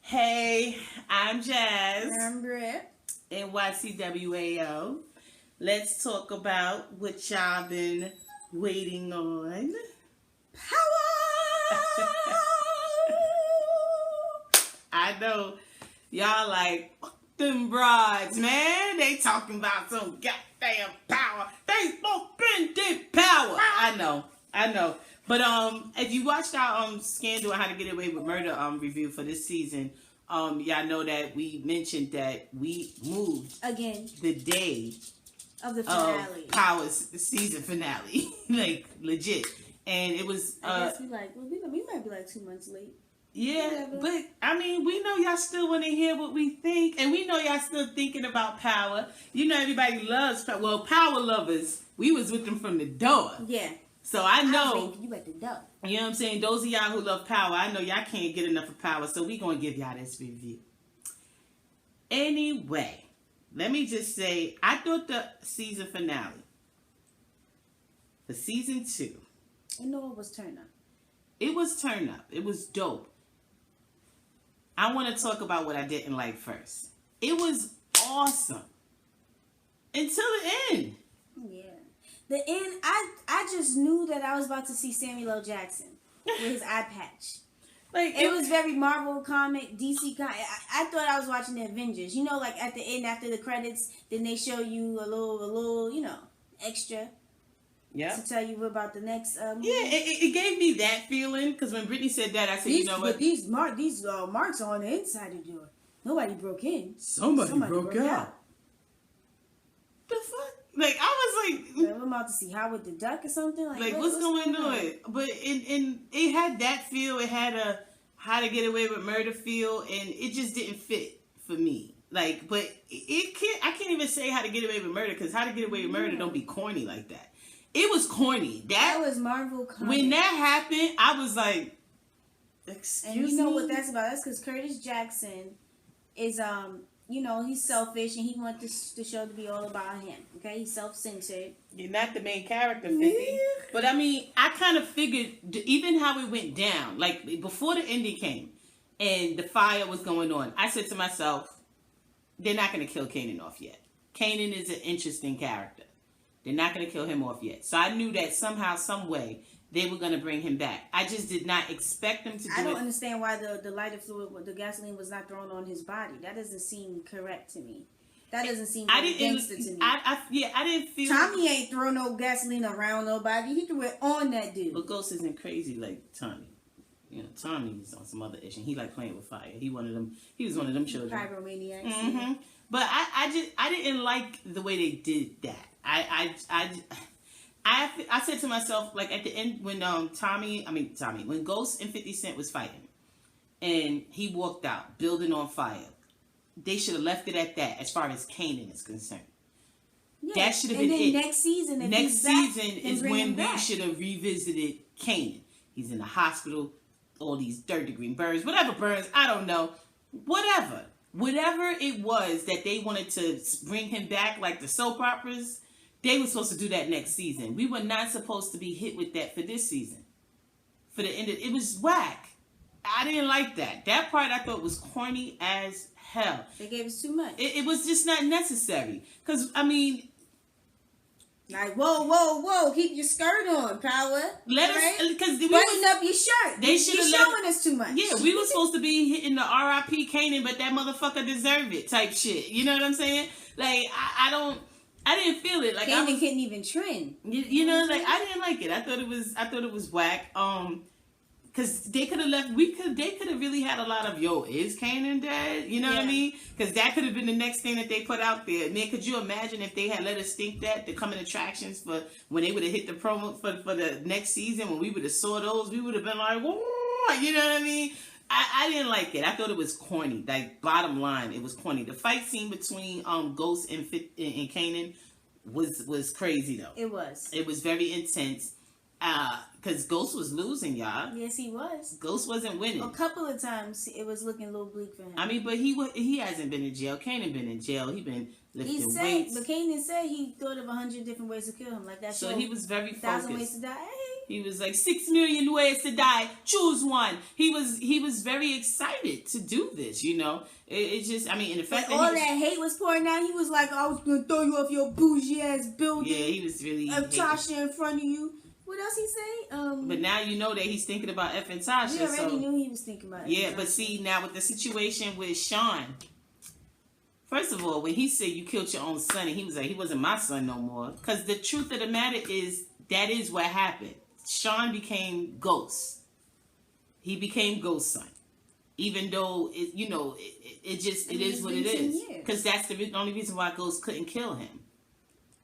Hey, I'm Jazz. I'm BRITT. NYCWAO. Let's talk about what y'all been waiting on. Power! I know y'all like, fuck them broads, man. They talking about some goddamn power. They both been dead power. I know. But if you watched our Scandal How to Get Away with Murder review for this season, y'all know that we mentioned that we moved Again. the day Of the finale. Power's season finale. Like legit. And it was I guess we might be like 2 months late. yeah, but I mean, we know y'all still want to hear what we think, and we know y'all still thinking about Power. You know, everybody loves Power. Well, Power lovers, we was with them from the door. Yeah. So I know. You at the door. You know what I'm saying? Those of y'all who love Power, I know y'all can't get enough of Power, so we gonna give y'all this review. Anyway, let me just say, I thought the season finale for season 2. You know it was turn up. It was turn up. It was dope. I want to talk about what I didn't like first. It was awesome until the end. Yeah. The end, I just knew that I was about to see Samuel L. Jackson with his eye patch. Like it was very Marvel comic, DC comic. I thought I was watching the Avengers. You know, like at the end, after the credits, then they show you a little, extra. Yeah. To tell you about the next movie. Yeah, it gave me that feeling because when Brittany said that, I said, you know what? But these marks are on the inside of the door. Nobody broke in. Somebody broke out. The fuck? Like I was like, I'm about to see Howard the Duck or something. Like what's going on? But it had that feel. It had a How to Get Away with Murder feel, and it just didn't fit for me. Like, but I can't even say How to Get Away with Murder because How to Get Away with Murder don't be corny like that. It was corny. That was Marvel comic. When that happened, I was like, excuse me? And you know what that's about? That's because Curtis Jackson is, he's selfish and he wants the show to be all about him. Okay? He's self-centered. You're not the main character, 50. But I mean, I kind of figured, even how it went down, like before the ending came and the fire was going on, I said to myself, they're not going to kill Kanan off yet. Kanan is an interesting character. They're not going to kill him off yet. So I knew that somehow, some way, they were going to bring him back. I just did not expect them to do it. I don't understand why the lighter fluid, the gasoline was not thrown on his body. That doesn't seem correct to me. That doesn't seem gangster to me. I didn't feel... Tommy ain't throw no gasoline around nobody. He threw it on that dude. But Ghost isn't crazy like Tommy. You know, Tommy's on some other issue. He like playing with fire. He was one of them children. Pyromaniacs. Mm-hmm. But I didn't like the way they did that. I said to myself, like at the end when when Ghost and 50 Cent was fighting and he walked out, building on fire, they should have left it at that as far as Kanan is concerned. Yeah. That should have been it. Next season is when we should have revisited Kanan. He's in the hospital, all these third-degree burns, whatever burns, I don't know. Whatever it was that they wanted to bring him back, like the soap operas, they were supposed to do that next season. We were not supposed to be hit with that for this season. For the end of it was whack. I didn't like that. That part I thought was corny as hell. They gave us too much. It was just not necessary. Because, I mean... Like, whoa, keep your skirt on, Power. Let us... Because button up your shirt. They should have showing us too much. Yeah, we were supposed to be hitting the R.I.P. Kanan, but that motherfucker deserved it type shit. You know what I'm saying? Like, I didn't feel it. Like Kanan couldn't even trend. You know, like I didn't like it. I thought it was whack. Because they could have left. They could have really had a lot of is Kanan dead? You know what I mean? Because that could have been the next thing that they put out there. Man, could you imagine if they had let us think that the coming attractions for when they would have hit the promo for the next season when we would have saw those, we would have been like, whoa, you know what I mean? I didn't like it. I thought it was corny. Like, bottom line, it was corny. The fight scene between Ghost and Kanan was crazy, though. It was. It was very intense. Because Ghost was losing, y'all. Yes, he was. Ghost wasn't winning. A couple of times, it was looking a little bleak for him. I mean, but he hasn't been in jail. Kanan been in jail. He been lifting weights. But Kanan said he thought of 100 different ways to kill him. Like that. So he was very focused. 1,000 ways to die. Hey. He was like 6 million ways to die. Choose one. He was very excited to do this. You know, it just. I mean, in the fact that all that hate was pouring out, he was like, "I was gonna throw you off your bougie ass building." Yeah, he was really. Tasha in front of you. What else he say? But now you know that he's thinking about effing Tasha. We already knew he was thinking about it. Yeah, but see now with the situation with Sean. First of all, when he said you killed your own son, and he was like, he wasn't my son no more. Because the truth of the matter is, that is what happened. Sean became Ghost. He became Ghost son. Even though, it is what it is. Because that's the only reason why Ghost couldn't kill him.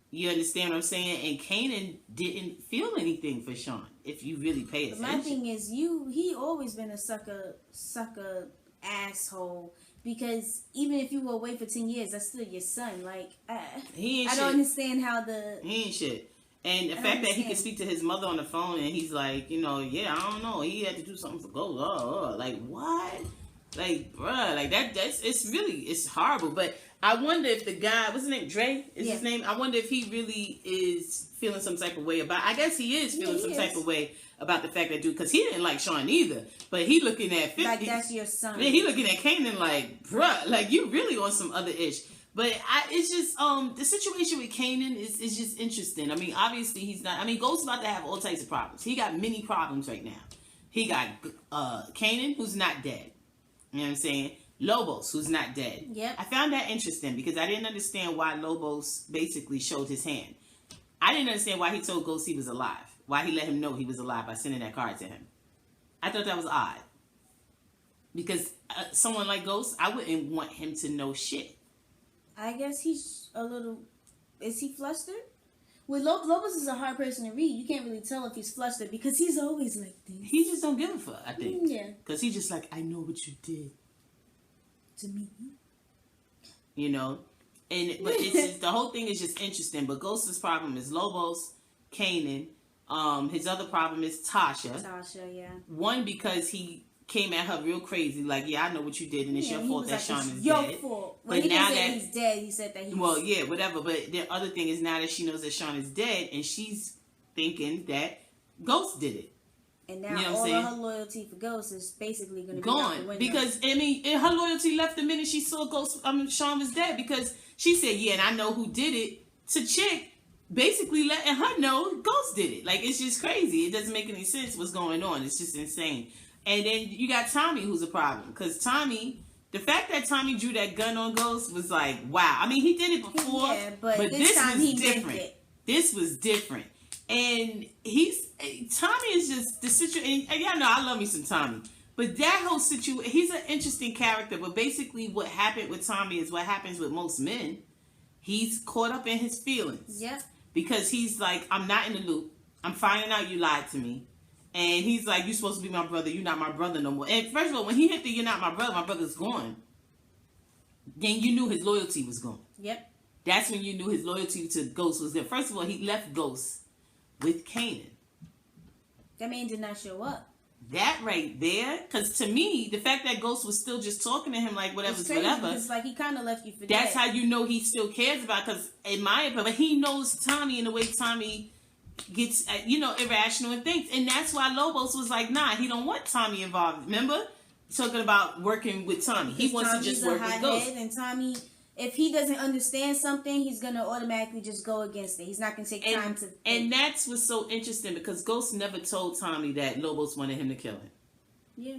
You understand what I'm saying? And Kanan didn't feel anything for Sean, if you really pay attention. But my thing is, he always been a sucker asshole. Because even if you were away for 10 years, that's still your son. Like, I don't understand how He ain't shit. And the fact that he could speak to his mother on the phone and he's like, I don't know. He had to do something for Ghost. Like, what? Like, bruh, like it's horrible. But I wonder if the guy, what's his name? Dre is his name? I wonder if he really is feeling some type of way about, I guess he is feeling some type of way about the fact that because he didn't like Sean either. But he looking at 50. Like, that's your son. Yeah, he looking at Kanan like, bruh, like you really on some other ish. But it's just, the situation with Kanan is just interesting. I mean, obviously he's not, I mean, Ghost's about to have all types of problems. He got many problems right now. He got Kanan, who's not dead. You know what I'm saying? Lobos, who's not dead. Yep. I found that interesting because I didn't understand why Lobos basically showed his hand. I didn't understand why he told Ghost he was alive. Why he let him know he was alive by sending that card to him. I thought that was odd. Because someone like Ghost, I wouldn't want him to know shit. I guess he's a little... Is he flustered? Well, Lobos is a hard person to read. You can't really tell if he's flustered because he's always like this. He just don't give a fuck, I think. Yeah. Because he's just like, I know what you did. To me. You know? But it's just, the whole thing is just interesting. But Ghost's problem is Lobos, Kanan. His other problem is Tasha. Tasha, yeah. One, because he came at her real crazy, like, I know what you did, and it's your fault that Sean is dead. Your fault. When he didn't say he's dead, he said that he's... Well, yeah, whatever. But the other thing is now that she knows that Sean is dead, and she's thinking that Ghost did it. And now all of her loyalty for Ghost is basically going to be out the window. Because, I mean, her loyalty left the minute she saw Sean was dead, because she said, yeah, and I know who did it, to Chick, basically letting her know Ghost did it. Like, it's just crazy. It doesn't make any sense what's going on. It's just insane. And then you got Tommy, who's a problem. Because Tommy, the fact that Tommy drew that gun on Ghost was like, wow. I mean, he did it before, yeah, but this time was he different. This was different. And Tommy is just the situation. And y'all know I love me some Tommy. But that whole situation, he's an interesting character. But basically what happened with Tommy is what happens with most men. He's caught up in his feelings. Yep. Because he's like, I'm not in the loop. I'm finding out you lied to me. And he's like, you're supposed to be my brother. You're not my brother no more. And first of all, when he hit the you're not my brother's gone. Then you knew his loyalty was gone. Yep. That's when you knew his loyalty to Ghost was there. First of all, he left Ghost with Kanan. That man did not show up. That right there, because to me, the fact that Ghost was still just talking to him like whatever's whatever. It's like he kind of left you for dead. That's how you know he still cares about. Because in my opinion, but he knows Tommy in the way Tommy gets, irrational and thinks, and that's why Lobos was like, nah, he don't want Tommy involved. Remember, talking about working with Tommy, he wants to just work with Ghost. And Tommy, if he doesn't understand something, he's gonna automatically just go against it. He's not gonna take time to. And that's what's so interesting because Ghost never told Tommy that Lobos wanted him to kill him. Yeah,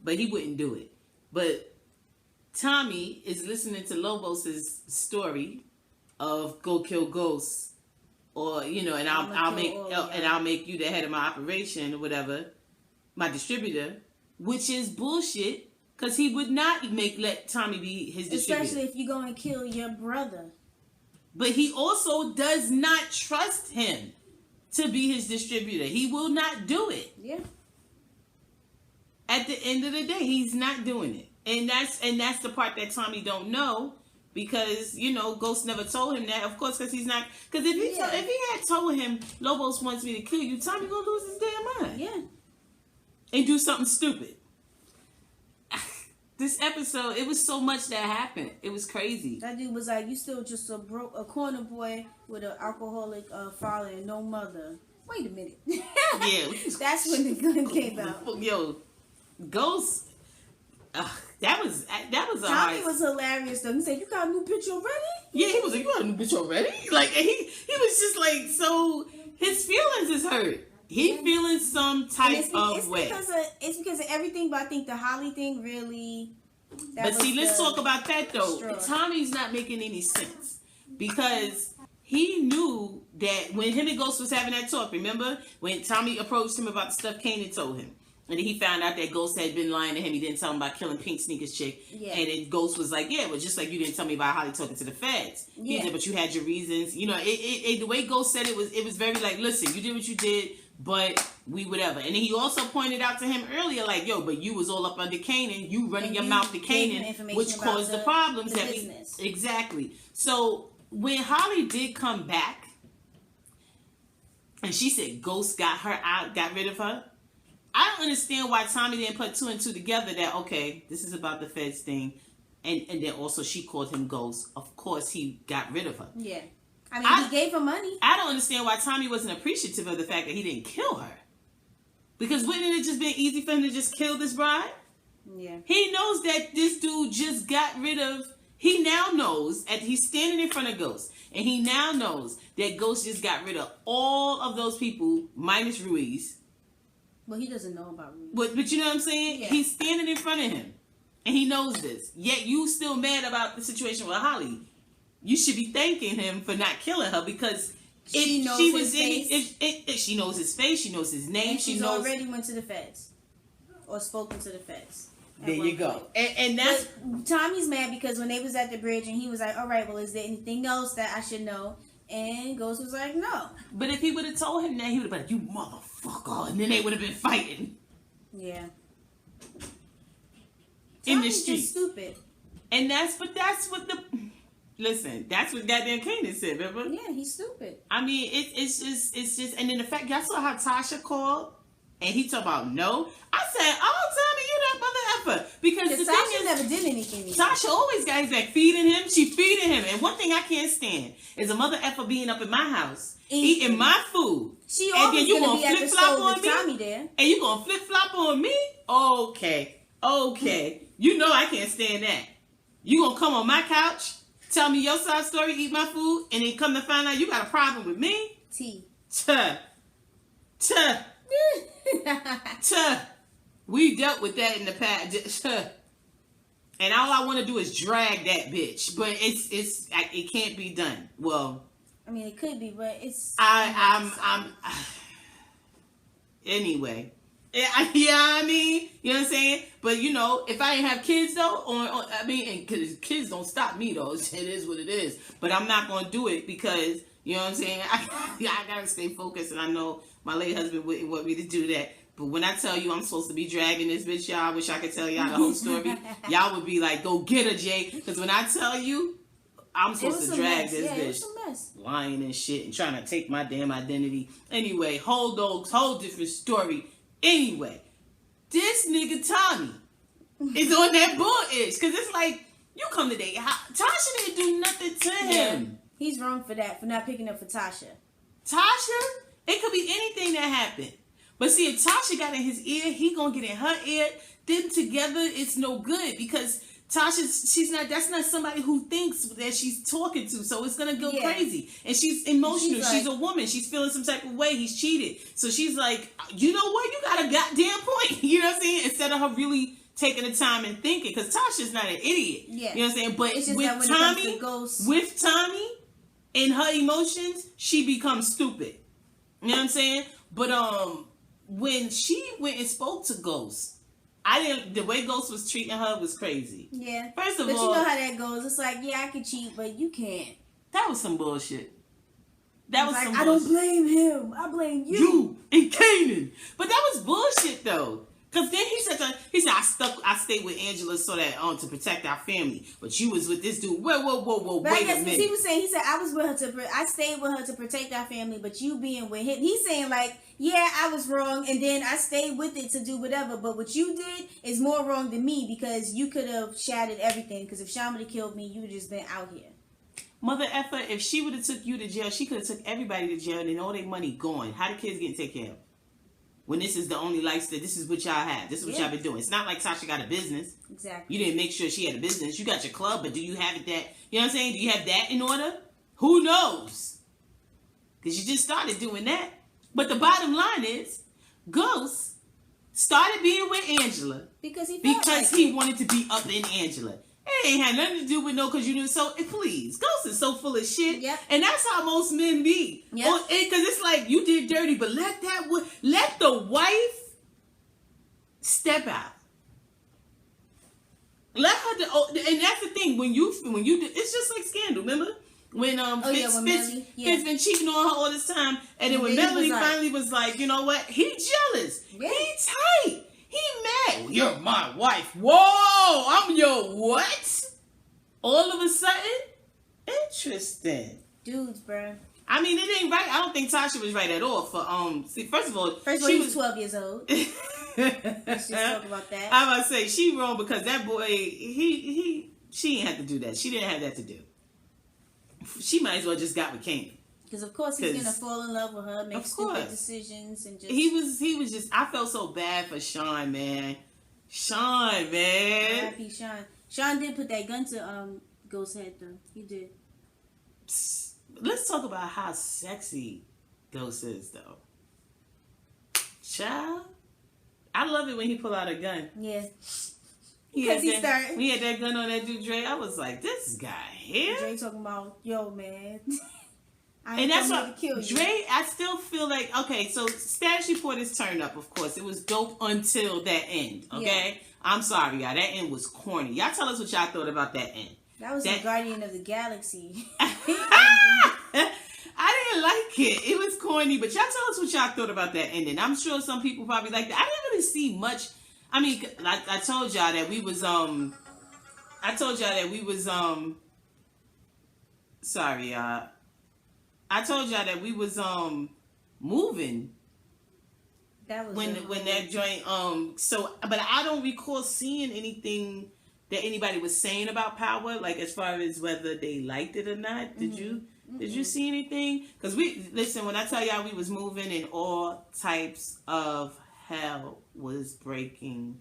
but he wouldn't do it. But Tommy is listening to Lobos's story of go kill Ghost. Or and I'll make you the head of my operation or whatever, my distributor, which is bullshit. Because he would not let Tommy be his distributor, especially if you're going to kill your brother. But he also does not trust him to be his distributor. He will not do it. Yeah. At the end of the day, he's not doing it, and that's the part that Tommy don't know. Because, Ghost never told him that. Of course, because he's not... Because if he had told him, Lobos wants me to kill you, Tommy gonna lose his damn mind. Yeah. And do something stupid. This episode, it was so much that happened. It was crazy. That dude was like, you still just a corner boy with an alcoholic father and no mother. Wait a minute. Yeah. That's when the gun came out. Yo, Ghost. That was a Tommy was hilarious though. He said, "You got a new picture already?" Yeah, he was like, "You got a new bitch already?" Like, and he was just like, so his feelings is hurt. He feeling some type of way. It's because of everything, but I think the Holly thing really. But see, let's talk about that though. Tommy's not making any sense because he knew that when him and Ghost was having that talk. Remember when Tommy approached him about the stuff Kanan told him? And then he found out that Ghost had been lying to him. He didn't tell him about killing Pink Sneakers chick. Yeah. And then Ghost was like, yeah, but just like you didn't tell me about Holly talking to the feds. Yeah. He said, but you had your reasons. You know, the way Ghost said it was very like, listen, you did what you did, but we whatever. And then he also pointed out to him earlier, like, yo, but you was all up under Kanan. You running your mouth to Kanan, which caused the problems that we... Exactly. So when Holly did come back, and she said Ghost got her out, got rid of her, I don't understand why Tommy didn't put 2 and 2 together that, okay, this is about the feds thing. And then also she called him Ghost. Of course, he got rid of her. Yeah. I mean, he gave her money. I don't understand why Tommy wasn't appreciative of the fact that he didn't kill her. Because wouldn't it have just been easy for him to just kill this bride? Yeah. He knows that this dude just got rid of... He now knows, he's standing in front of Ghost, and he now knows that Ghost just got rid of all of those people, minus Ruiz. Well, he doesn't know about Ruiz. But you know what I'm saying? Yeah. He's standing in front of him. And he knows this. Yet you still mad about the situation with Holly. You should be thanking him for not killing her because she knows his face, she knows his name, and she's already went to the feds. Or spoken to the feds. There you go. And that's... But Tommy's mad because when they was at the bridge and he was like, all right, well, is there anything else that I should know? And Ghost was like, no. But if he would have told him that, he would have been like, you motherfucker. And then they would have been fighting. Yeah. In the street. Just stupid. And that's what the... Listen, that's what goddamn Kanan said, remember? Yeah, he's stupid. I mean, it's just... And then the fact, y'all saw how Tasha called? And he talked about no. I said, oh, Tommy, you that mother effer. Because the Tasha thing is, never did anything. Tasha always got his back, feeding him. She feeding him. And one thing I can't stand is a mother effer being up in my house, eating my food. She always and then you gonna be at the stove with me? Tommy there. And you gonna flip flop on me? Okay. You know I can't stand that. You gonna come on my couch, tell me your side story, eat my food, and then come to find out you got a problem with me? We dealt with that in the past. And all I want to do is drag that bitch, but it can't be done. Well, I mean, it could be, but it's. Anyway, I mean, you know what I'm saying. But you know, if I didn't have kids though, because kids don't stop me though. It is what it is. But I'm not gonna do it because you know what I'm saying. I gotta stay focused, and I know my late husband wouldn't want me to do that. But when I tell you I'm supposed to be dragging this bitch, y'all, I wish I could tell y'all the whole story. Y'all would be like, go get her, Jay. Because when I tell you, I'm supposed to drag this bitch. It was a mess. Lying and shit and trying to take my damn identity. Anyway, whole different story. Anyway, this nigga Tommy is on that bull itch. Because it's like, you come today. Tasha didn't do nothing to him. He's wrong for that, for not picking up for Tasha. Tasha? It could be anything that happened. But see, if Tasha got in his ear, he gonna get in her ear. Them together, it's no good because Tasha, that's not somebody who thinks that she's talking to. So it's gonna go crazy. And she's emotional. She's a woman. She's feeling some type of way. He's cheated. So she's like, you know what? You got a goddamn point. You know what I'm saying? Instead of her really taking the time and thinking, because Tasha's not an idiot. Yeah. You know what I'm saying? But with Tommy and her emotions, she becomes stupid. You know what I'm saying? But when she went and spoke to Ghost, the way Ghost was treating her was crazy. Yeah. First of all, you know how that goes. It's like, yeah, I can cheat, but you can't. That was some bullshit. That was some bullshit. I don't blame him. I blame you. You and Kanan. But that was bullshit though. Cause then he said I stayed with Angela so that to protect our family. But you was with this dude. Whoa, but wait a minute. He was saying, I was with her I stayed with her to protect our family, but you being with him. He's saying like, yeah, I was wrong, and then I stayed with it to do whatever. But what you did is more wrong than me because you could have shattered everything. Because if Sean would have killed me, you would have just been out here. Mother effer, if she would have took you to jail, she could have took everybody to jail and then all their money gone. How the kids getting taken care of? When this is the only lifestyle, this is what y'all have. This is what y'all been doing. It's not like Tasha got a business. Exactly. You didn't make sure she had a business. You got your club, but do you have it that, you know what I'm saying? Do you have that in order? Who knows? Because you just started doing that. But the bottom line is, Ghost started being with Angela because he wanted to be up in Angela. It ain't had nothing to do with no, because you knew. So please, Ghost is so full of shit. Yep. And that's how most men be. Yep. Because it's like, you did dirty, but let the wife step out. Let her and that's the thing, when you do, it's just like Scandal, remember? When Fitz been cheating on her all this time, and then when Melanie finally was like, you know what? He jealous. Yeah. He tight. He mad. Well, you're my wife. Whoa, I'm your what? All of a sudden? Interesting. Dudes, bro. I mean, it ain't right. I don't think Tasha was right at all for first of all, he was 12 years old. Let's just talk about that. I was about to say she wrong because that boy she ain't had to do that. She didn't have that to do. She might as well just got with Kanan. Because of course he's gonna fall in love with her, make stupid decisions, and just he was just. I felt so bad for Sean, man. Happy Sean. Sean did put that gun to Ghost's head though. He did. Psst. Let's talk about how sexy Ghost is though. Child, I love it when he pull out a gun. Yeah. Because he had that gun on that dude Dre. I was like, this guy here. Dre talking about, yo, man. And that's what Dre, I still feel like, okay, so Status Report is turned up, of course. It was dope until that end, okay? Yeah. I'm sorry, y'all. That end was corny. Y'all tell us what y'all thought about that end. That was the Guardian of the Galaxy. I didn't like it. It was corny, but y'all tell us what y'all thought about that ending. I'm sure some people probably liked it. I didn't really see much. I mean, like I told y'all that we was sorry, y'all. I told y'all that we was moving. That was when that joint so, but I don't recall seeing anything that anybody was saying about Power, like as far as whether they liked it or not. Did you? Did you see anything? Because when I tell y'all we was moving and all types of hell was breaking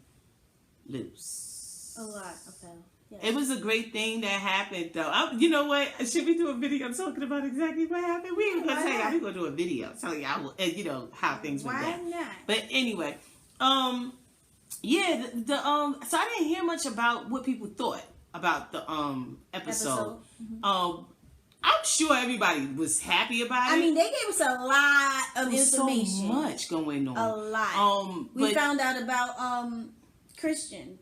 loose. A lot of hell. Yeah. It was a great thing that happened, though. You know what? Should we do a video talking about exactly what happened? We're going to tell y'all, we're going to do a video telling y'all, you know, how things went down. Why not? But anyway, yeah, so I didn't hear much about what people thought about the episode. Mm-hmm. I'm sure everybody was happy about it. I mean, they gave us a lot of information. So much going on. A lot. We found out about Christian.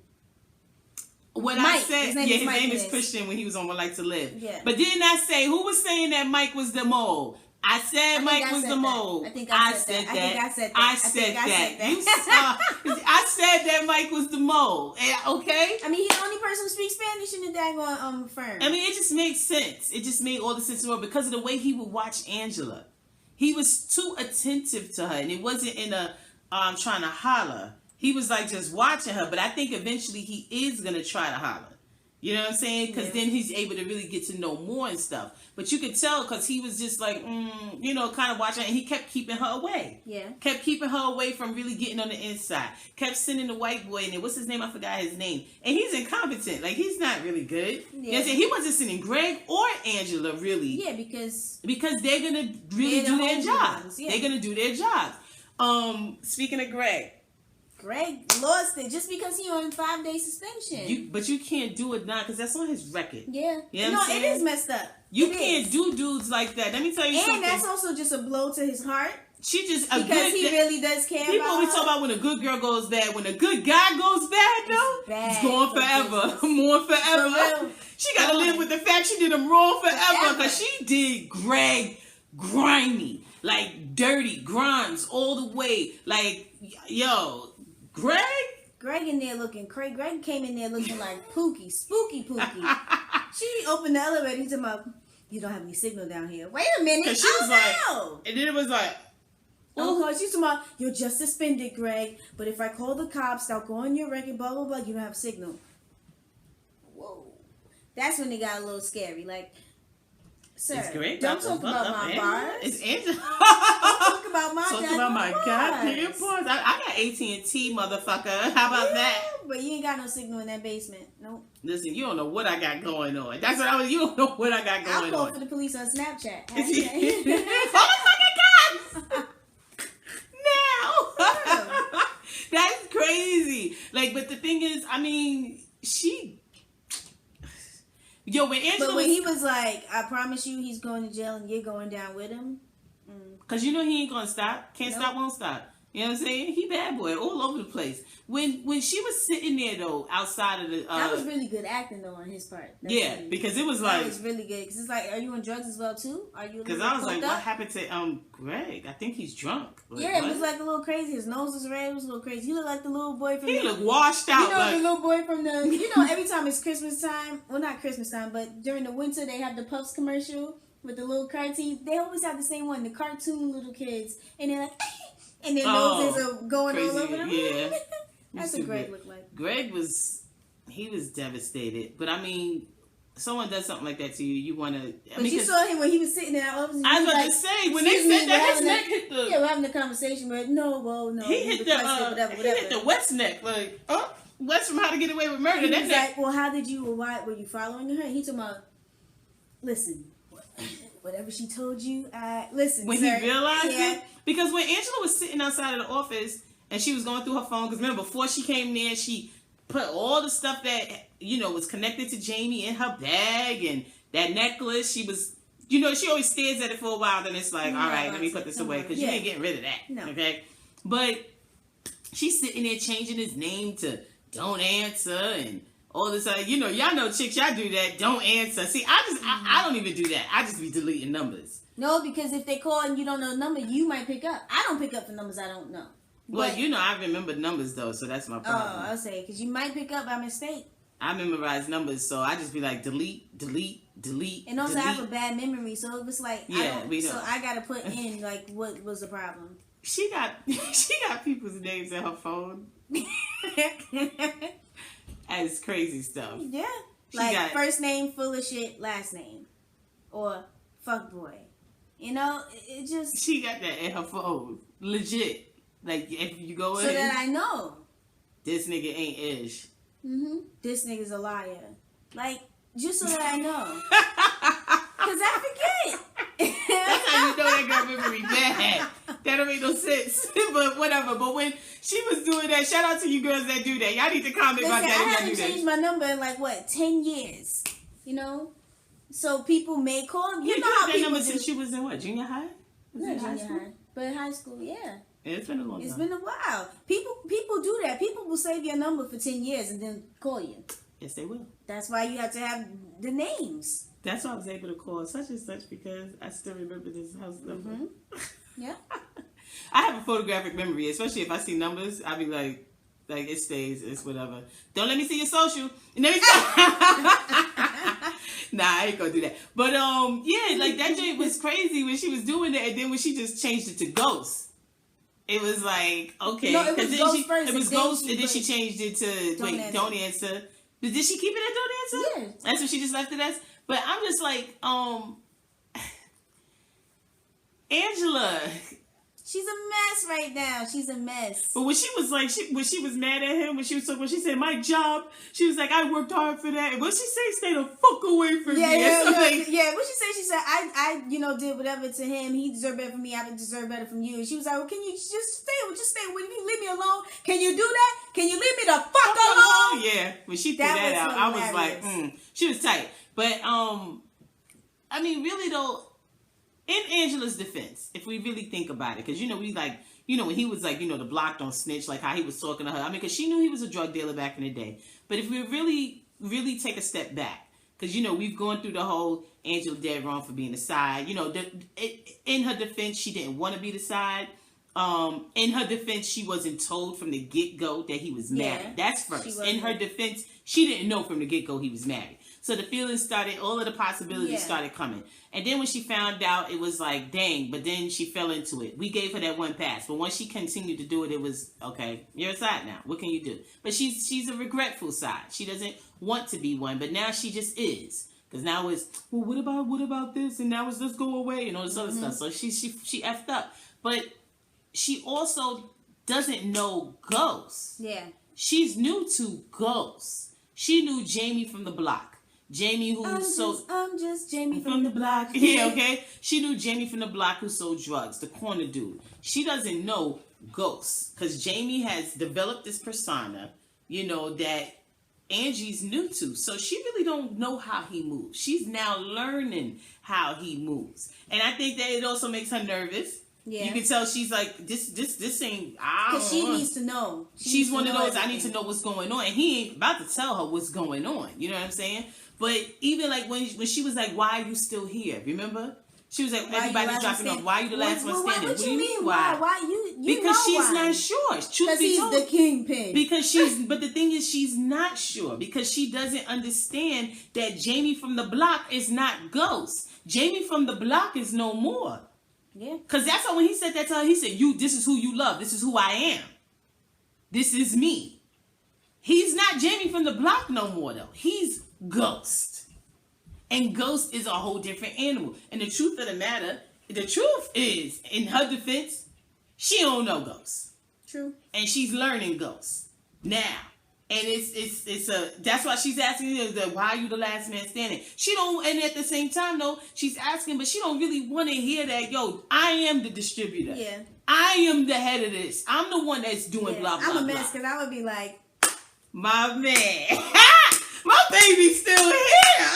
What Mike. I said, his name is Christian when he was on One Life to Live. Yeah. But didn't I say, who was saying that Mike was the mole? I said Mike was the mole. I think I said that. I said that Mike was the mole. Okay? I mean, he's the only person who speaks Spanish in the daggone firm. I mean, it just made sense. It just made all the sense in the world because of the way he would watch Angela. He was too attentive to her, and it wasn't in a trying to holler. He was like just watching her, but I think eventually he is going to try to holler. You know what I'm saying? Because then he's able to really get to know more and stuff. But you could tell because he was just like, you know, kind of watching. And he kept keeping her away. Yeah. Kept keeping her away from really getting on the inside. Kept sending the white boy in there. What's his name? I forgot his name. And he's incompetent. Like, he's not really good. Yeah. You know what I'm saying? He wasn't sending Greg or Angela, really. Yeah, because they're going to really do their jobs. Yeah. They're going to do their jobs. Speaking of Greg lost it just because he on 5-day suspension. But you can't do it now because that's on his record. Yeah. You know it is messed up. You can't do dudes like that. Let me tell you something. And that's also just a blow to his heart. She just because he really does care. People always talk about when a good girl goes bad. When a good guy goes bad, though, it's going forever. More forever. She got to live with the fact she did him wrong forever because she did Greg grimy, like dirty Grimes all the way. Like, yo. Greg in there looking crazy. Greg came in there looking like Pookie, spooky Pookie. She opened the elevator. He's about, you don't have any signal down here. Wait a minute. She was like, and then it was like, she's talking about, you're just suspended, Greg. But if I call the cops, they'll go on your record, blah, blah, blah. You don't have signal. Whoa. That's when it got a little scary. Like, Sir, It's great. don't talk about my bars. It's Angela. Talk about my Talk about my goddamn bars. I got AT&T, motherfucker. How about that? But you ain't got no signal in that basement. Nope. Listen, you don't know what I got going on. That's what I was. You don't know what I got going on. I'll call for the police on Snapchat. Oh my fucking god! Now, that's crazy. Like, but the thing is, I mean, when Angela, but when he was like, I promise you, he's going to jail and you're going down with him. Cause you know he ain't gonna stop. Can't stop, won't stop. You know what I'm saying? He bad boy all over the place. When she was sitting there though, outside of the, that was really good acting though on his part. Yeah, because it was like, that was really good. Because it's like, are you on drugs as well too? Are you? Because I was like, what happened to Greg? I think he's drunk. Like, yeah, it was like a little crazy. His nose was red. It was a little crazy. He looked like the little boy from. He looked washed out. You know, like, the little boy from the. You know, every time it's Christmas time. Well, not Christmas time, but during the winter they have the Puffs commercial with the little cartoons. They always have the same one, the cartoon little kids, and they're like, and their noses are going crazy. all over them. Yeah, that's what Greg looked like. Greg was devastated. But I mean, someone does something like that to you, you want to. But you saw him when he was sitting there. I was about to say, when they said that, his neck hit the. Yeah, we're having a conversation, but no. He hit the. He hit the West neck, like West from How to Get Away with Murder. That like, well, how did you? Why were you following her? He told me, listen. Whatever she told you, listen. When sir, he realized it, because when Angela was sitting outside of the office and she was going through her phone, because remember before she came there, she put all the stuff that was connected to Jamie in her bag and that necklace. She was, she always stares at it for a while, then it's like, all right, let me put this away because you ain't getting rid of that. No. Okay, but she's sitting there changing his name to Don't Answer and. All this, y'all know chicks, y'all do that. Don't answer. See, I don't even do that. I just be deleting numbers. No, because if they call and you don't know the number, you might pick up. I don't pick up for numbers I don't know. Well, I remember numbers though, so that's my problem. Oh, I'll say because you might pick up by mistake. I memorize numbers, so I just be like delete. And also, I have a bad memory, so it was like so I gotta put in like what was the problem. She got people's names in her phone. As crazy stuff. Yeah. Like first name full of shit, last name. Or fuck boy. It just... She got that in her phone. Legit. Like, if you go in... So that I know. This nigga ain't ish. Mm-hmm. This nigga's a liar. Like, just so that I know. Because I forget. That's how you know that girl memory bad. That don't make no sense. But whatever. But when she was doing that, shout out to you girls that do that. Y'all need to comment about that. I haven't changed my number in 10 years. So people may call me. You know how that number since you was in what? Junior high? Not junior high. But high school, yeah. It's been a long time. It's been a while. People do that. People will save your number for 10 years and then call you. Yes, they will. That's why you have to have the names. That's why I was able to call such and such because I still remember this house number. Mm-hmm. Yeah. I have a photographic memory, especially if I see numbers. I be like it stays. It's whatever. Don't let me see your social. Nah, I ain't gonna do that. But yeah, like that joint was crazy when she was doing that, and then when she just changed it to Ghost, it was like okay. No, it was Ghost first. It was Ghost, and then she changed it to Don't Answer. Did she keep it at Don't Answer? Yeah. That's what she just left it as. But I'm just like, Angela. She's a mess right now. She's a mess. But when she was like, when she was mad at him, when she said, my job, she was like, I worked hard for that. And what she say, stay the fuck away from me. Yeah. What she said, I did whatever to him. He deserved better from me. I deserve better from you. And she was like, well, can you just stay? Will you leave me alone? Can you do that? Can you leave me the fuck alone? Yeah. When she threw that out, I was like, she was tight. But, I mean, really though, in Angela's defense, if we really think about it, because, when he was like, the block don't snitch, like how he was talking to her. I mean, because she knew he was a drug dealer back in the day. But if we really, really take a step back, because, we've gone through the whole Angela dead wrong for being the side. In her defense, she didn't want to be the side. In her defense, she wasn't told from the get-go that he was married. That's first. In her defense, she didn't know from the get-go he was married. So the feelings started, all of the possibilities started coming. And then when she found out, it was like, dang, but then she fell into it. We gave her that one pass. But once she continued to do it, it was, okay, you're a side now. What can you do? But she's a regretful side. She doesn't want to be one, but now she just is. Because now it's, well, what about this? And now it's, let's go away and all this other stuff. So she effed up. But she also doesn't know Ghost. Yeah. She's new to Ghost. She knew Jamie from the block. Jamie who I'm just Jamie from the block. Yeah, okay. She knew Jamie from the block who sold drugs, the corner dude. She doesn't know Ghost. Because Jamie has developed this persona, you know, that Angie's new to. So she really don't know how he moves. She's now learning how he moves. And I think that it also makes her nervous. Yeah. You can tell she's like, this ain't, because she needs to know. She's one of those, everything. I need to know what's going on. And he ain't about to tell her what's going on. You know what I'm saying? But even like when she was like, why are you still here? Remember? She was like, everybody's dropping off. Why are you the last one standing? What do you mean? Why? Why you because she's not sure. Because he's the kingpin. But the thing is, she's not sure because she doesn't understand that Jamie from the block is not Ghost. Jamie from the block is no more. Yeah. Because that's why when he said that to her, he said, this is who you love. This is who I am. This is me. He's not Jamie from the block no more, though. He's Ghost. And Ghost is a whole different animal. And the truth of the matter, the truth is, in her defense, she don't know Ghost. True. And she's learning Ghost now. And that's why she's asking why are you the last man standing? She don't, and at the same time though, she's asking, but she don't really want to hear that, I am the distributor. Yeah. I am the head of this. I'm the one that's doing blah, blah, blah. I'm a mess because I would be like, my man, my baby's still here.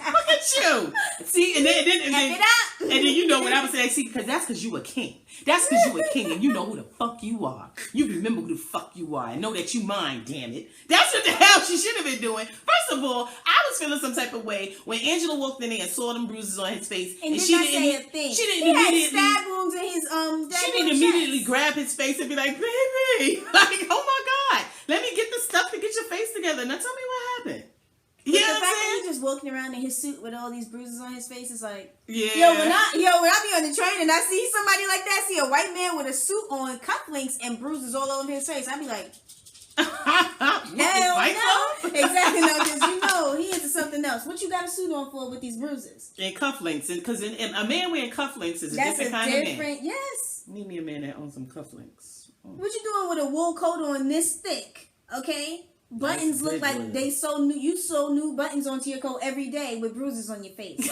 Look at you. See, and then you know what I was saying. See, that's because you a king. That's because you a king and you know who the fuck you are. You remember who the fuck you are and know that you mine, damn it. That's what the hell she should have been doing. First of all, I was feeling some type of way when Angela walked in there and saw them bruises on his face. And she didn't say a thing. She didn't immediately had stab wounds in his She didn't immediately grab his face and be like, baby, like, oh my God, let me get the stuff to get your face together. Now tell me what happened. Yeah, the fact that he's just walking around in his suit with all these bruises on his face is like, yeah. When I be on the train and I see somebody like that, see a white man with a suit on, cufflinks, and bruises all over his face, I be like, hell no. Exactly, no, because he into something else. What you got a suit on for with these bruises? And cufflinks, because a man wearing cufflinks is a different kind of man. Yes. Need me a man that owns some cufflinks. Oh. What you doing with a wool coat on this thick? Okay. Buttons look like they sew new. You sew new buttons onto your coat every day with bruises on your face.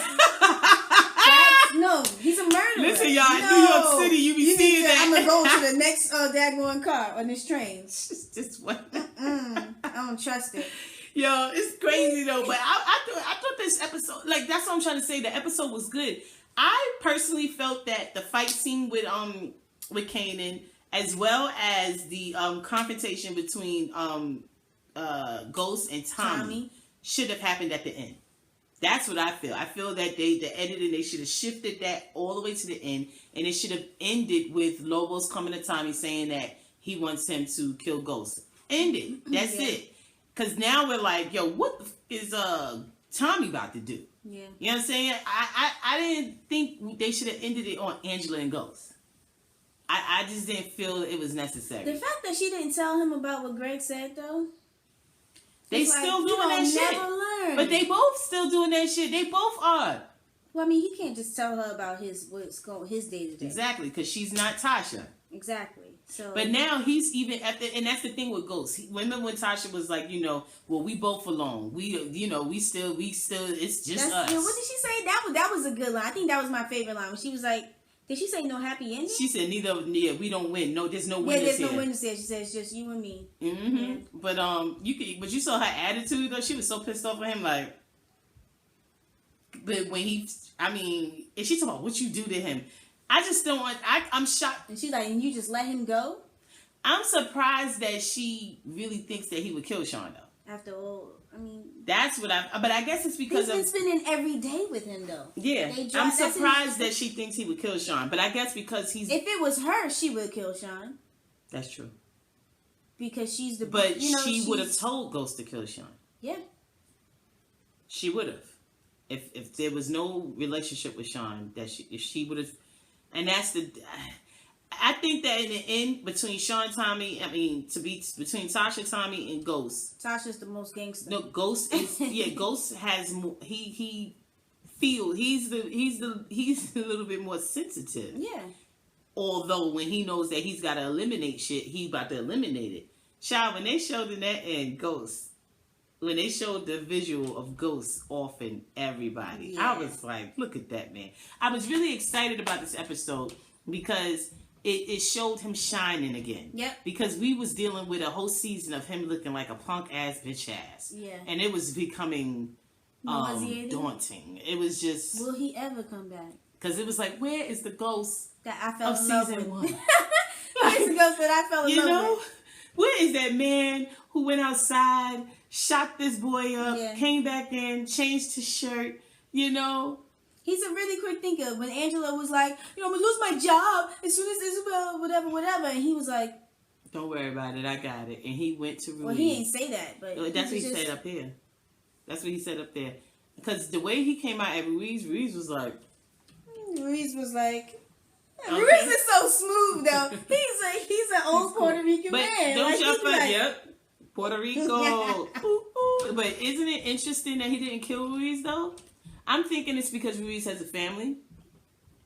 No, he's a murderer. Listen, y'all, in New York City, you be seeing that. I'm gonna go to the next daggone car on this train. Just what? I don't trust it. Yo, it's crazy though. But I thought this episode, like that's what I'm trying to say. The episode was good. I personally felt that the fight scene with Kanan, as well as the confrontation between Ghost and Tommy should have happened at the end. That's what I feel. I feel that the editing, they should have shifted that all the way to the end, and it should have ended with Lobos coming to Tommy saying that he wants him to kill Ghost. Ended. That's it. Because now we're like, yo, what is Tommy about to do? Yeah. You know what I'm saying? I didn't think they should have ended it on Angela and Ghost. I just didn't feel it was necessary. The fact that she didn't tell him about what Greg said, though. They still doing that shit. Learn. But they both still doing that shit. They both are. Well, I mean, he can't just tell her about his day to day. Exactly, because she's not Tasha. Exactly. So. But now he's even at the, and that's the thing with Ghost. Remember when Tasha was like, well, we both alone. We still, it's just us. What did she say? That was a good line. I think that was my favorite line when she was like, did she say no happy ending? She said we don't win. No, there's no winners there's here. No winners here. She said it's just you and me. Mm-hmm. Yeah. But you saw her attitude though. She was so pissed off at him. Like, but when if she talking about what you do to him, I just don't want. I'm shocked. And she's like, and you just let him go? I'm surprised that she really thinks that he would kill Sean though. After all. I mean, that's what but I guess it's because he's been spending every day with him though. Yeah, I'm surprised that she thinks he would kill Sean, but I guess because he's. If it was her, she would kill Sean. That's true. Because she's the. But she would have told Ghost to kill Sean. Yeah. She would have, if there was no relationship with Sean, if she would have, and that's the. I think that in the end, between between Tasha, Tommy, and Ghost. Tasha's the most gangster. No, Ghost is Ghost has more. He's a little bit more sensitive. Yeah. Although when he knows that he's got to eliminate shit, he's about to eliminate it. Child, when they showed in that end Ghost, when they showed the visual of Ghost offing everybody, I was like, look at that man. I was really excited about this episode because it showed him shining again. Yep. Because we was dealing with a whole season of him looking like a punk ass bitch ass. Yeah. And it was becoming daunting. It was just... Will he ever come back? Because it was like, where is the Ghost that I fell of in love season with? 1? Where's the Ghost that I fell in love with? Where is that man who went outside, shot this boy up, came back in, changed his shirt, you know? He's a really quick thinker. When Angela was like, I'm going to lose my job as soon as Isabel, whatever. And he was like... Don't worry about it. I got it. And he went to Ruiz. Well, he didn't say that, but... That's what he said up here. That's what he said up there. Because the way he came out at Ruiz was like... Ruiz was like... Ruiz is so smooth, though. He's an old Puerto Rican man. Don't y'all forget, yep. Puerto Rico. Ooh, ooh. But isn't it interesting that he didn't kill Ruiz, though? I'm thinking it's because Ruiz has a family.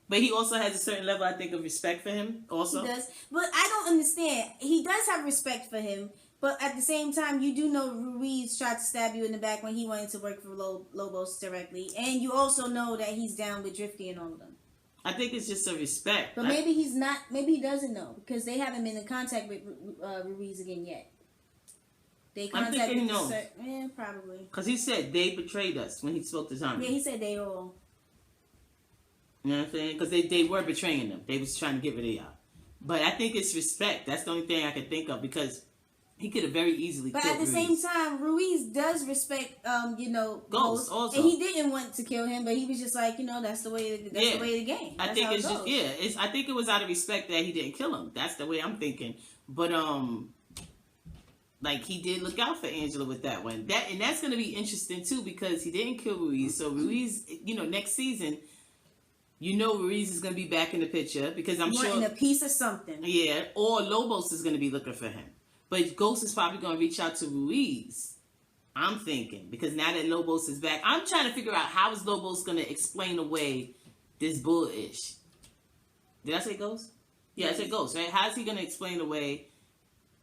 But he also has a certain level, I think, of respect for him, also. He does. But I don't understand. He does have respect for him. But at the same time, you do know Ruiz tried to stab you in the back when he wanted to work for Lobos directly. And you also know that he's down with Drifty and all of them. I think it's just a respect. But maybe he's not. Maybe he doesn't know because they haven't been in contact with Ruiz again yet. They contacted. I'm thinking he knows. Yeah, probably. Because he said they betrayed us when he spoke to Tommy. Yeah, he said they all. You know what I'm saying? Because they were betraying them. They was trying to get rid of y'all. But I think it's respect. That's the only thing I can think of because he could have very easily killed But at the Ruiz. same time, Ruiz does respect, Ghost also. And he didn't want to kill him, but he was just like, that's the way. That's the way of the game. That's I think how it's goes. just I think it was out of respect that he didn't kill him. That's the way I'm thinking. But like he did look out for Angela with that one. That's going to be interesting too because he didn't kill Ruiz. So Ruiz, next season. Ruiz is going to be back in the picture because I'm sure wanting a piece of something. Yeah, or Lobos is going to be looking for him. But Ghost is probably going to reach out to Ruiz. I'm thinking because now that Lobos is back, I'm trying to figure out how is Lobos going to explain away this bullish. Did I say Ghost? Yeah, I said Ghost, right? How is he going to explain away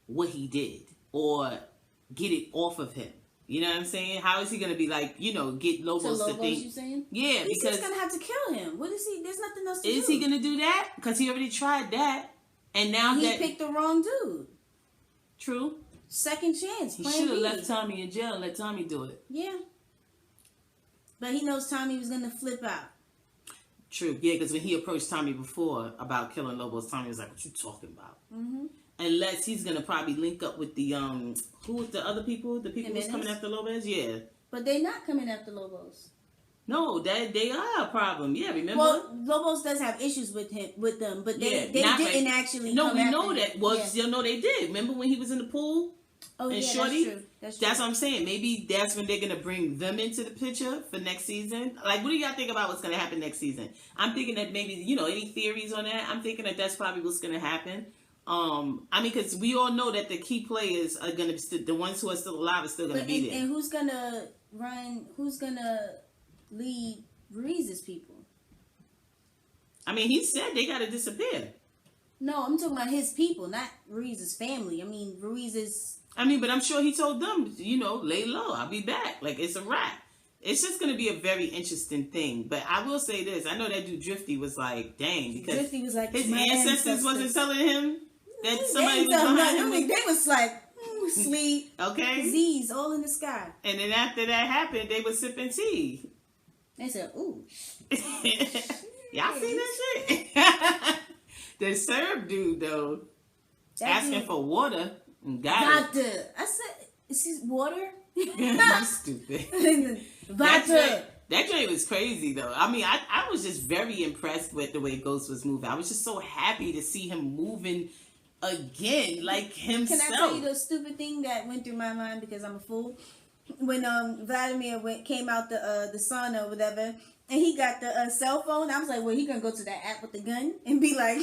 what he did or get it off of him? You know what I'm saying? How is he going to be like, get Lobos to think? You saying? Yeah, he's because just going to have to kill him. What is he? There's nothing else to do. Is he going to do that? Because he already tried that. And now he picked the wrong dude. True. Second chance. He should have left Tommy in jail and let Tommy do it. Yeah. But he knows Tommy was going to flip out. True. Yeah, because when he approached Tommy before about killing Lobos, Tommy was like, what you talking about? Mm-hmm. Unless he's going to probably link up with the, who the other people? The people who's coming after Lobos? Yeah. But they're not coming after Lobos. No, they are a problem. Yeah, remember? Well, Lobos does have issues with them, but they didn't actually. No, come we after know him. that. Well, no, they did. Remember when he was in the pool? Oh, and yeah, Shorty? that's true. That's what I'm saying. Maybe that's when they're gonna bring them into the picture for next season. Like, what do y'all think about what's gonna happen next season? I'm thinking that maybe any theories on that. I'm thinking that that's probably what's gonna happen. Because we all know that the key players are gonna be the ones who are still alive are still gonna be there. And who's gonna run? Who's gonna lead Ruiz's people? He said they gotta disappear. No, I'm talking about his people, not Ruiz's family. Ruiz's. But I'm sure he told them, lay low. I'll be back. Like, it's a wrap. It's just going to be a very interesting thing. But I will say this. I know that dude Drifty was like, dang. Because Drifty was like, his ancestors wasn't telling him that somebody was behind him. They was like, sleep. Okay. Z's all in the sky. And then after that happened, they were sipping tea. They said, ooh. Y'all seen that shit? The syrup dude, though, asking for water. Vodka. I said, is this water? You stupid. Vodka. That joint was crazy, though. I was just very impressed with the way Ghost was moving. I was just so happy to see him moving again, like himself. Can I tell you the stupid thing that went through my mind because I'm a fool? When Vladimir came out the sauna or whatever, and he got the cell phone, I was like, well, he gonna go to that app with the gun and be like,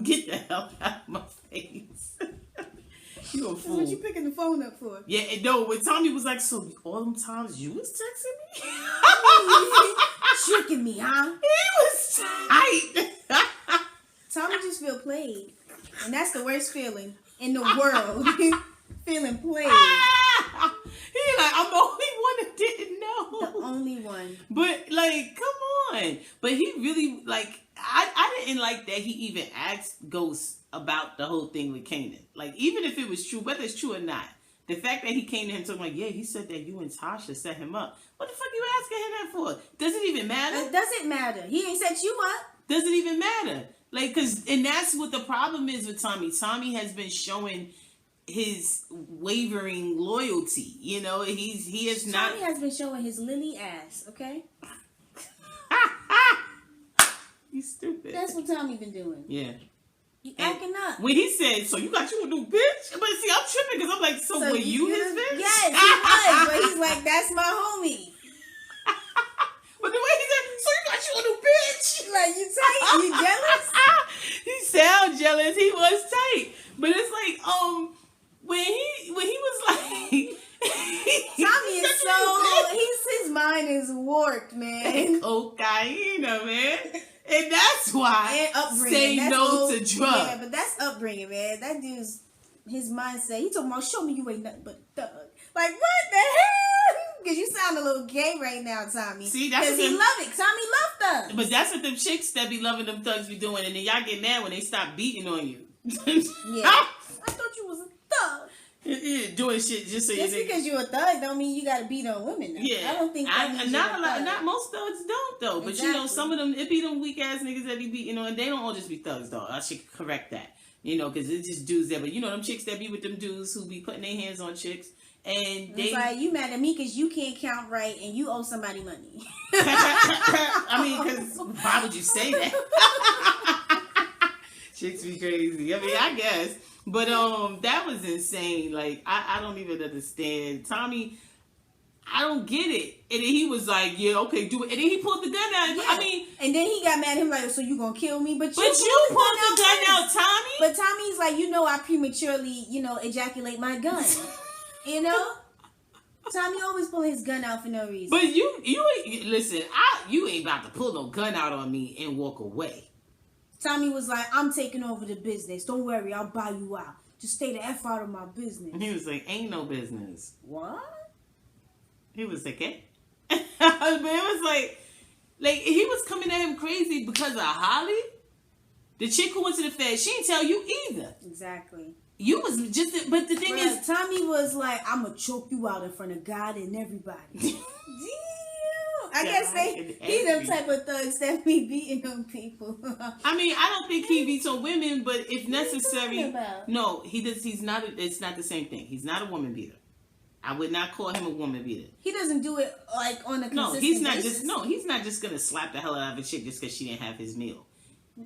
Get the hell out of my face. You a fool. What you picking the phone up for? Yeah, no, when Tommy was like, so all them times you was texting me? Tricking me, huh? He was tight. Tommy just feel played. And that's the worst feeling in the world. Feeling played. He like, I'm the only one that didn't know. The only one. But, like, come on. But he really, like, I didn't like that he even asked Ghost about the whole thing with Kanan. Like, even if it was true, whether it's true or not, the fact that he came to him talking like, yeah, he said that you and Tasha set him up. What the fuck you asking him that for? Does it even matter? It doesn't matter. He ain't set you up. Does it even matter? Like, and that's what the problem is with Tommy. Tommy has been showing his wavering loyalty. You know, he is not. Tommy has been showing his lily ass, okay? He's stupid. That's what Tommy been doing. Yeah. You acting up. When he said, so you got you a new bitch? But see, I'm tripping because I'm like, so were you his bitch? Yes, he was. But he's like, that's my homie. But the way he said, so you got you a new bitch? Like, you tight? You jealous? He sound jealous. He was tight. But it's like, when he was like... Tommy is so... his mind is warped, man. Cocaine, man. And that's why and upbringing. Say that's no old, to drugs. Yeah, but that's upbringing, man. That dude's, his mindset. He talking about, show me you ain't nothing but a thug. Like, what the hell? Because you sound a little gay right now, Tommy. See, that's because he love it. Tommy love thugs. But that's what them chicks that be loving them thugs be doing. And then y'all get mad when they stop beating on you. Yeah. I thought you was a thug. Yeah, doing shit just so you Just because you're a thug don't mean you gotta beat on women. Though. Yeah, I don't think not most thugs don't though. But exactly. you know, some of them it be them weak ass niggas that be beating on. They don't all just be thugs though. I should correct that. You know, because it's just dudes there. But you know, them chicks that be with them dudes who be putting their hands on chicks and it's like you mad at me because you can't count right and you owe somebody money. I mean, because why would you say that? Chicks be crazy. I mean, I guess. But that was insane. Like I don't even understand. Tommy, I don't get it. And then he was like, yeah, okay, do it. And then he pulled the gun out. Yeah. I mean, and then he got mad at him like, so you gonna kill me? But you pulled the gun out, Tommy. But Tommy's like, you know, I prematurely, ejaculate my gun. You know, Tommy always pull his gun out for no reason. But you ain't listen. You ain't about to pull no gun out on me and walk away. Tommy was like, I'm taking over the business. Don't worry, I'll buy you out. Just stay the F out of my business. And he was like, ain't no business. What? He was like, eh? But it was like he was coming at him crazy because of Holly. The chick who went to the Fed, she didn't tell you either. Exactly. You was just, but the thing is, Tommy was like, I'm going to choke you out in front of God and everybody. Damn. I guess he them type of thugs that be beating on people. I mean, I don't think he beats on women, but if necessary, about? no, he does. He's not. It's not the same thing. He's not a woman beater. I would not call him a woman beater. He doesn't do it like on a consistent No, he's not basis. just. No, he's not just gonna slap the hell out of a chick just because she didn't have his meal.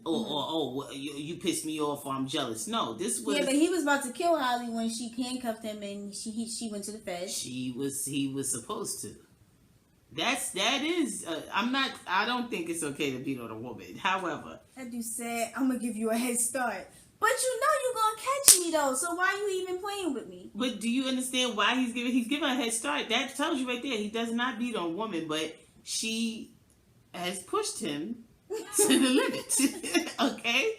Well, you pissed me off or I'm jealous. No, this was... Yeah, but he was about to kill Holly when she handcuffed him and she went to the Fed. He was supposed to. I don't think it's okay to beat on a woman. However... That dude said, I'm going to give you a head start. But you know you're going to catch me though, so why you even playing with me? But do you understand why he's giving a head start? That tells you right there, he does not beat on women, but she has pushed him to the limit. Okay?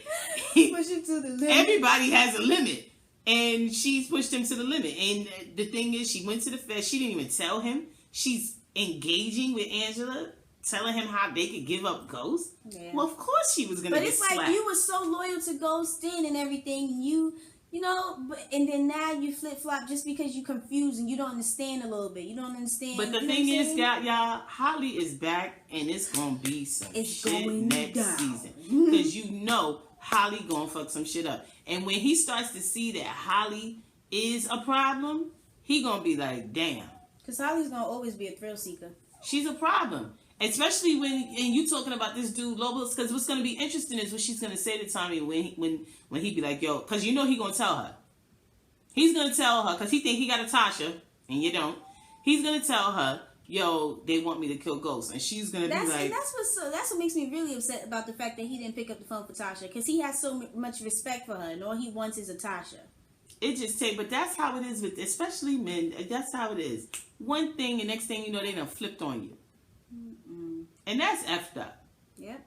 Push him to the limit. Everybody has a limit. And she's pushed him to the limit. And the thing is, she went to the Fed. She didn't even tell him. She's engaging with Angela, telling him how they could give up Ghost. Yeah. Well, of course she was going to get slapped. But it's like you were so loyal to Ghost then and everything. You know, and then now you flip-flop just because you're confused and you don't understand a little bit. You don't understand. But the thing is, y'all, Holly is back and it's going to be some shit next season. Because you know Holly going to fuck some shit up. And when he starts to see that Holly is a problem, he going to be like, damn. Because Holly's going to always be a thrill seeker. She's a problem. Especially when you talking about this dude Lobos, because what's going to be interesting is what she's going to say to Tommy when he be like, yo, because you know he going to tell her. He's going to tell her, because he think he got a Tasha, and you don't. He's going to tell her, yo, they want me to kill Ghost, and she's gonna be like, and that's what makes me really upset about the fact that he didn't pick up the phone for Tasha, because he has so much respect for her, and all he wants is a Tasha. It just but that's how it is with, especially men. That's how it is. One thing, and next thing you know, they done flipped on you, and that's effed up. Yep.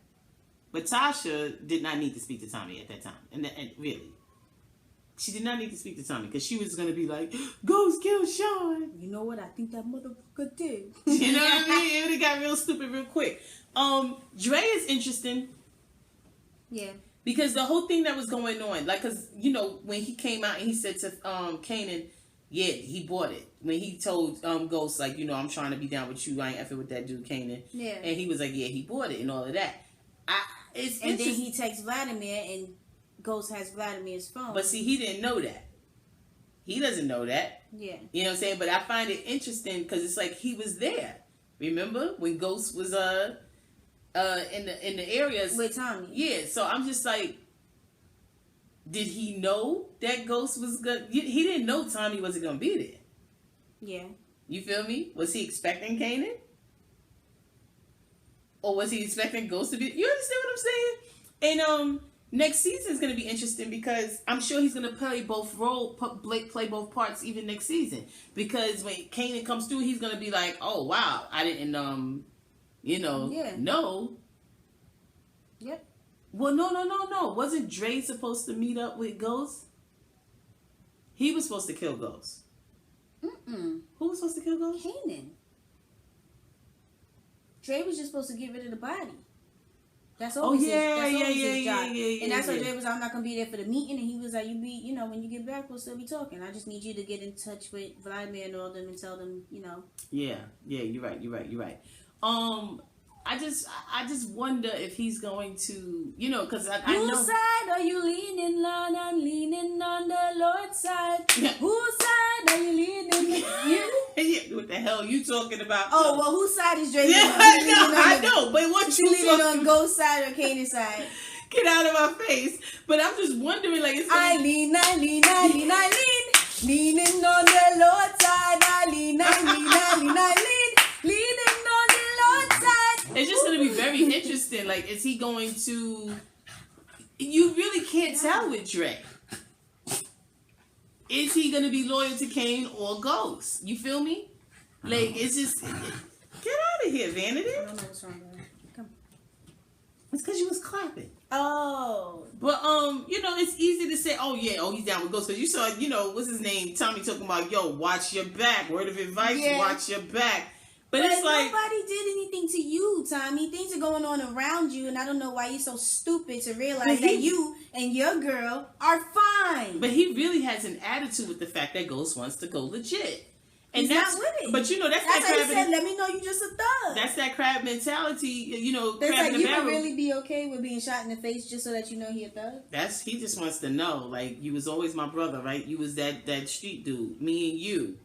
But Tasha did not need to speak to Tommy at that time, and really. She did not need to speak to Tommy because she was going to be like, Ghost kill Sean. You know what? I think that motherfucker did. You know what I mean? It got real stupid real quick. Dre is interesting. Yeah. Because the whole thing that was going on, like, because, you know, when he came out and he said to Kanan, yeah, he bought it. When he told Ghost, like, you know, I'm trying to be down with you. I ain't effing with that dude, Kanan. Yeah. And he was like, yeah, he bought it and all of that. And then he texts Vladimir and Ghost has Vladimir's phone. But see, he didn't know that. He doesn't know that. Yeah. You know what I'm saying? But I find it interesting because it's like he was there. Remember when Ghost was in the areas with Tommy? Yeah. So I'm just like, did he know that Ghost was good? He didn't know Tommy wasn't gonna be there. Yeah. You feel me? Was he expecting Kanan? Or was he expecting Ghost to be? You understand what I'm saying? And next season is going to be interesting because I'm sure he's going to play both play both parts even next season. Because when Kanan comes through, he's going to be like, "Oh wow, I didn't know." Yep. Well, no. Wasn't Dre supposed to meet up with Ghost? He was supposed to kill Ghost. Who was supposed to kill Ghost? Kanan. Dre was just supposed to get rid of the body. That's always his job. And that's why Dre was, I'm not going to be there for the meeting. And he was like, when you get back, we'll still be talking. I just need you to get in touch with Vladimir and all them and tell them, Yeah, you're right. I just wonder if he's going to, because I know. Whose side are you leaning on? I'm leaning on the Lord's side. Whose side are you leaning on? What the hell are you talking about? Oh, well, whose side is Dre? Yeah, I know, but what you leaning on Ghost side or Kanan's side? Get out of my face. But I'm just wondering, like, it's I lean. Leaning on the Lord's side. I lean. Leaning on the Lord's side. It's just going to be very interesting. Like, is he going to... You really can't tell with Dre. Is he going to be loyal to Kane or Ghost? You feel me? Like, it's just... Get out of here, Vanity. I don't know what's wrong with him. Come. It's because you was clapping. Oh. But, it's easy to say, he's down with Ghost. Because you saw, what's his name? Tommy talking about, watch your back. Word of advice, watch your back. But it's like... nobody did anything to you, Tommy. Things are going on around you, and I don't know why you're so stupid to realize that you and your girl are fine. But he really has an attitude with the fact that Ghost wants to go legit. And he's not with it. But that's that crab. He said, let me know you just a thug. That's that crab mentality, That's crab in the you barrel. can really be okay with being shot in the face just so that you know he a thug? He just wants to know, like, you was always my brother, right? You was that street dude, me and you.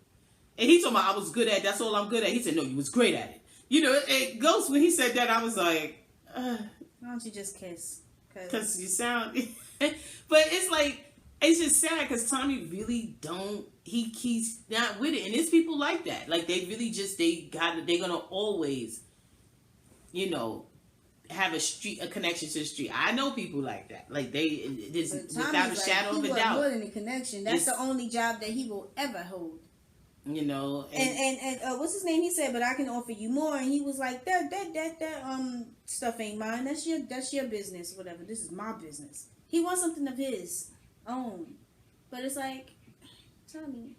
And he told me I was good at, that's all I'm good at. He said, no, you was great at it. And Ghost, when he said that, I was like, why don't you just kiss? Because you sound... But it's like, it's just sad because Tommy really don't... He's not with it. And there's people like that. Like, they really just... They're going to always, have a connection to the street. I know people like that. Like, without a shadow of a doubt. More than a connection. That's the only job that he will ever hold. And what's his name? He said, but I can offer you more. And he was like, that stuff ain't mine. That's your business. Whatever. This is my business. He wants something of his own. But it's like, Tommy.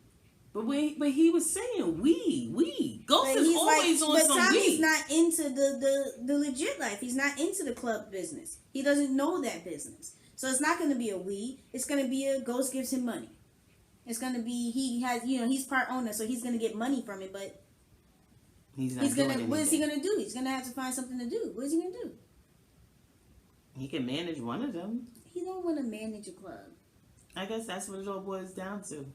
But he was saying we. Ghost is always on some we. But Tommy's not into the legit life. He's not into the club business. He doesn't know that business. So it's not going to be a we. It's going to be a Ghost gives him money. It's going to be, he has, he's part owner, so he's going to get money from it, but he's going to, what is he going to do? He's going to have to find something to do. What is he going to do? He can manage one of them. He don't want to manage a club. I guess that's what it all boils down to.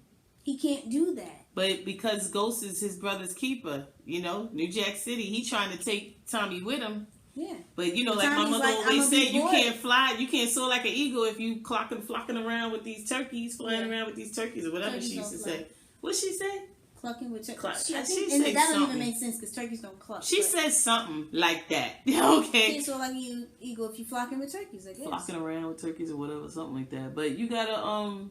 He can't do that. But because Ghost is his brother's keeper, New Jack City, he trying to take Tommy with him. Yeah. But like my mother always said, you can't fly, you can't soar like an eagle if you flocking around with these turkeys, flying around with these turkeys or whatever she used to say. What she say? clucking with turkeys. She And said that don't even something. make sense because turkeys don't cluck. She said something like that. Okay. Yeah, so like you go if you flocking with turkeys, I guess. Flocking around with turkeys or whatever, something like that. But you gotta, I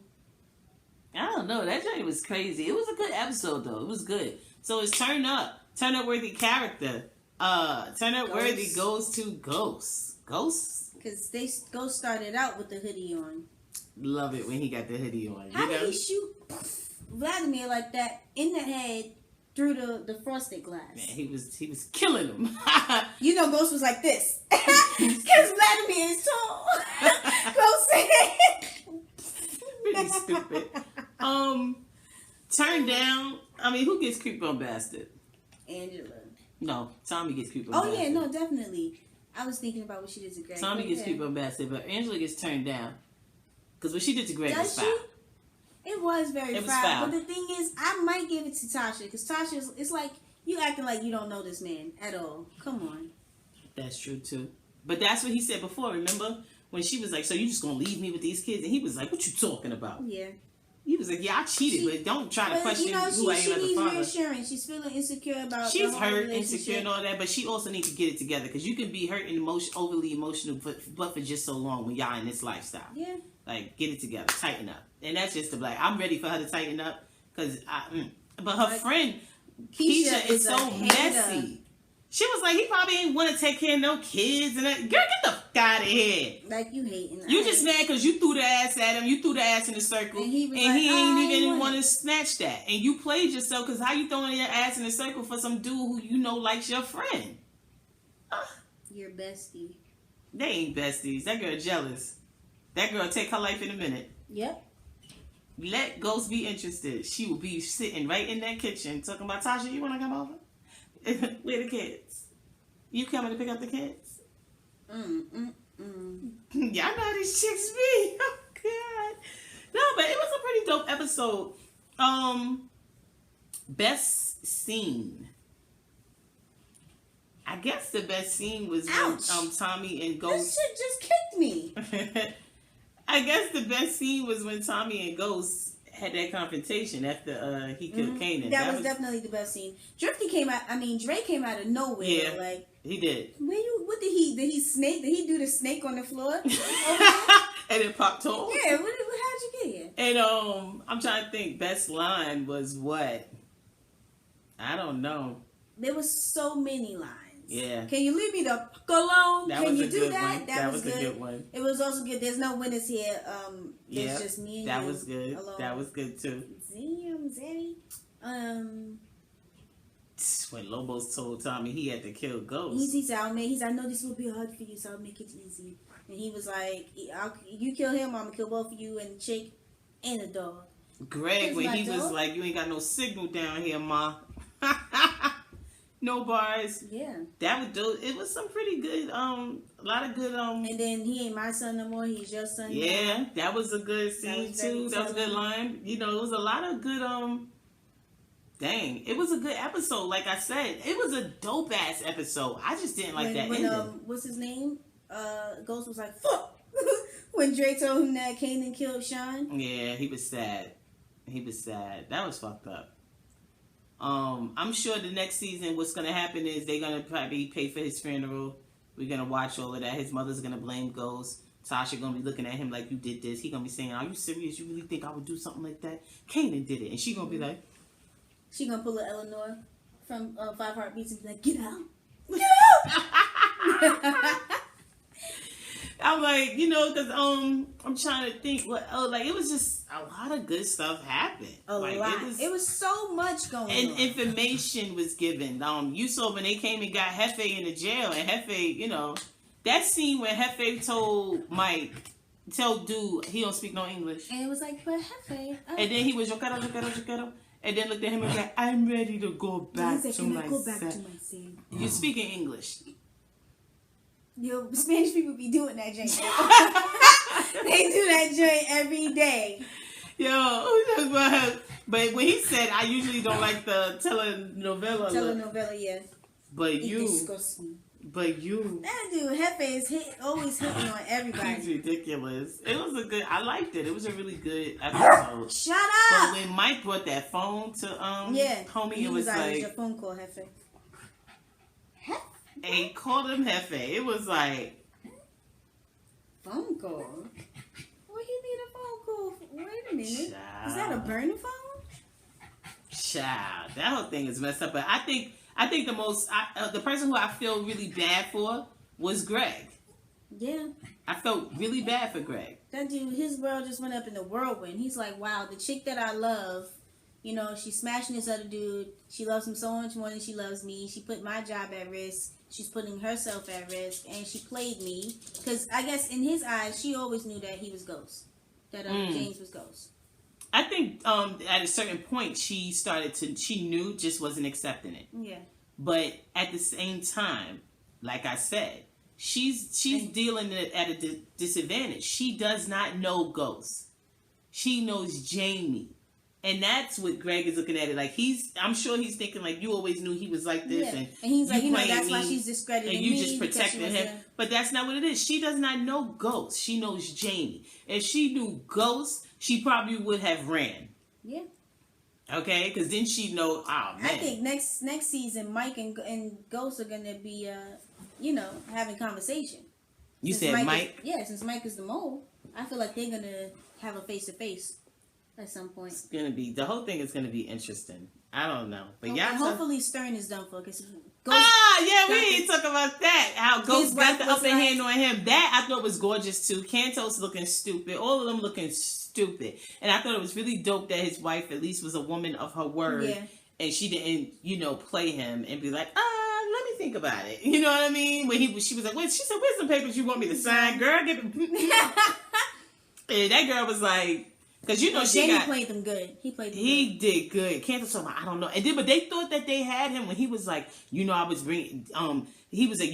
don't know. That journey was crazy. It was a good episode though. It was good. So it's Turn Up. Turn Up Worthy character. Turn Up Worthy goes to Ghost. Ghost? Because Ghost started out with the hoodie on. Love it when he got the hoodie on. How did he shoot Vladimir like that in the head through the frosted glass? Man, he was killing him. You know, Ghost was like this because Vladimir is tall. Ghost said, Pretty stupid. Turn Down. I mean, who gets Creep on Bastard? Angela. No, Tommy gets Creep on Oh Bastard. yeah, no, definitely. I was thinking about what she did to Greg. Tommy gets Creep on Bastard, but Angela gets turned down. Because what she did to Greg was foul. It was very It was foul. foul. But the thing is, I might give it to Tasha. Because Tasha's, it's like, you acting like you don't know this man at all. Come on. That's true, too. But that's what he said before, remember? When she was like, so you just going to leave me with these kids? And he was like, what you talking about? Yeah. He was like, yeah, I cheated, but don't try to question who I am she as a needs father. reassurance. She's feeling insecure about She's the whole hurt, relationship. insecure, and all that, but she also needs to get it together because you can be hurt and overly emotional, but for just so long when y'all in this lifestyle. Yeah. Like, get it together, tighten up, and that's just the black. I'm ready for her to tighten up because but her friend Keisha is so messy. She was like, he probably ain't want to take care of no kids and that. Girl, get the fuck out of here. Like, you hating. You just mad because you threw the ass at him. You threw the ass in the circle. And he, ain't even want to snatch that. And you played yourself because how you throwing your ass in the circle for some dude who you know likes your friend? Your bestie. They ain't besties. That girl jealous. That girl take her life in a minute. Yep. Let Ghost be interested. She will be sitting right in that kitchen talking about, Tasha, you want to come over? Where the kids? You coming to pick up the kids? Y'all know how these chicks be. Oh, God. No, but it was a pretty dope episode. Best scene. I guess the best scene was when Tommy and Ghost... This shit just kicked me. I guess the best scene was when Tommy and Ghost had that confrontation after he killed Kanan. That was definitely the best scene. Drake came out of nowhere. Yeah, like he did. What did he snake? Did he do the snake on the floor? And it popped off. Yeah, how'd you get here? And I'm trying to think. Best line was what? I don't know. There was so many lines. Yeah. Can you leave me the fuck alone? Can you do that? One. That was a good one. It was also good. There's no winners here. There's just me and that you. Was good. Alone. That was good too. Damn, Zeddy. When Lobos told Tommy he had to kill Ghost. He said, I know this will be hard for you, so I'll make it easy. And he was like, you kill him, I'm gonna kill both of you and the chick and the dog. Greg, when he was like, you ain't got no signal down here, ma. No bars. Yeah. That would do. It was some pretty good. A lot of good. And then he ain't my son no more. He's your son. Yeah, now. That was a good scene too. That was a good line. You know, it was a lot of good. Dang, it was a good episode. Like I said, it was a dope ass episode. I just didn't like that ending. What's his name? Ghost was like, fuck. When Dre told him that Kanan killed Sean. Yeah, he was sad. That was fucked up. I'm sure the next season what's going to happen is they're going to probably pay for his funeral. We're going to watch all of that. His mother's going to blame Ghost. Tasha going to be looking at him like, you did this. He going to be saying, are you serious? You really think I would do something like that? Kanan did it. And she going to be like... She going to pull a Eleanor from 5 Heartbeats and be like, get out. Get out! I'm like, because I'm trying to think it was just a lot of good stuff happened. A lot. It was so much going on. And information was given. You saw when they came and got Hefe in the jail, and Hefe, that scene where Hefe told dude he don't speak no English. And it was like, but Hefe. And then he was yo quiero. And then looked at him and said, I'm ready to go back to my son. You speaking English. Yo, Spanish people be doing that joint. They do that joint every day. But when he said, I usually don't like the telenovela. Yeah. But it disgusts me. But that dude Hefe is always hitting on everybody. He's ridiculous. It was a good. I liked it. It was a really good episode. Shut up. But when Mike brought that phone to homie, it was like your phone call, Hefe. He called him Hefe. It was like phone call. What he need a phone call for? Wait a minute. Child. Is that a burner phone? Child, that whole thing is messed up. But I think the person who I feel really bad for was Greg. Yeah. I felt really bad for Greg. That dude, his world just went up in the whirlwind. He's like, wow, the chick that I love, you know, she's smashing this other dude. She loves him so much more than she loves me. She put my job at risk. She's putting herself at risk. And she played me. Because I guess in his eyes, she always knew that he was Ghost. That James was Ghost. I think at a certain point, she knew, just wasn't accepting it. Yeah. But at the same time, like I said, she's dealing at a disadvantage. She does not know Ghost. She knows Jamie. And that's what Greg is looking at it like. I'm sure he's thinking like, you always knew he was like this, and he's like, that's why she's discrediting me, and you just protected him. But that's not what it is. She does not know Ghost. She knows Jamie. If she knew Ghost, she probably would have ran. Yeah. Okay, because then she'd know. Oh man. I think next season, Mike and Ghost are gonna be, having conversation. You said Mike? Since Mike is the mole, I feel like they're gonna have a face to face. At some point, it's gonna be the whole thing is gonna be interesting. I don't know, but hopefully Stern is done for because we ain't talk about that. How Ghost got the upper hand on him. That I thought was gorgeous too. Cantos looking stupid. All of them looking stupid, and I thought it was really dope that his wife at least was a woman of her word, and she didn't play him and be like, let me think about it. You know what I mean? When she was like, she said, where's some papers you want me to sign, girl? Give it. And that girl was like. Because Jamie played them good. He did good. Can't tell me. I don't know. And then, but they thought that they had him when he was like, I was bringing. He was like,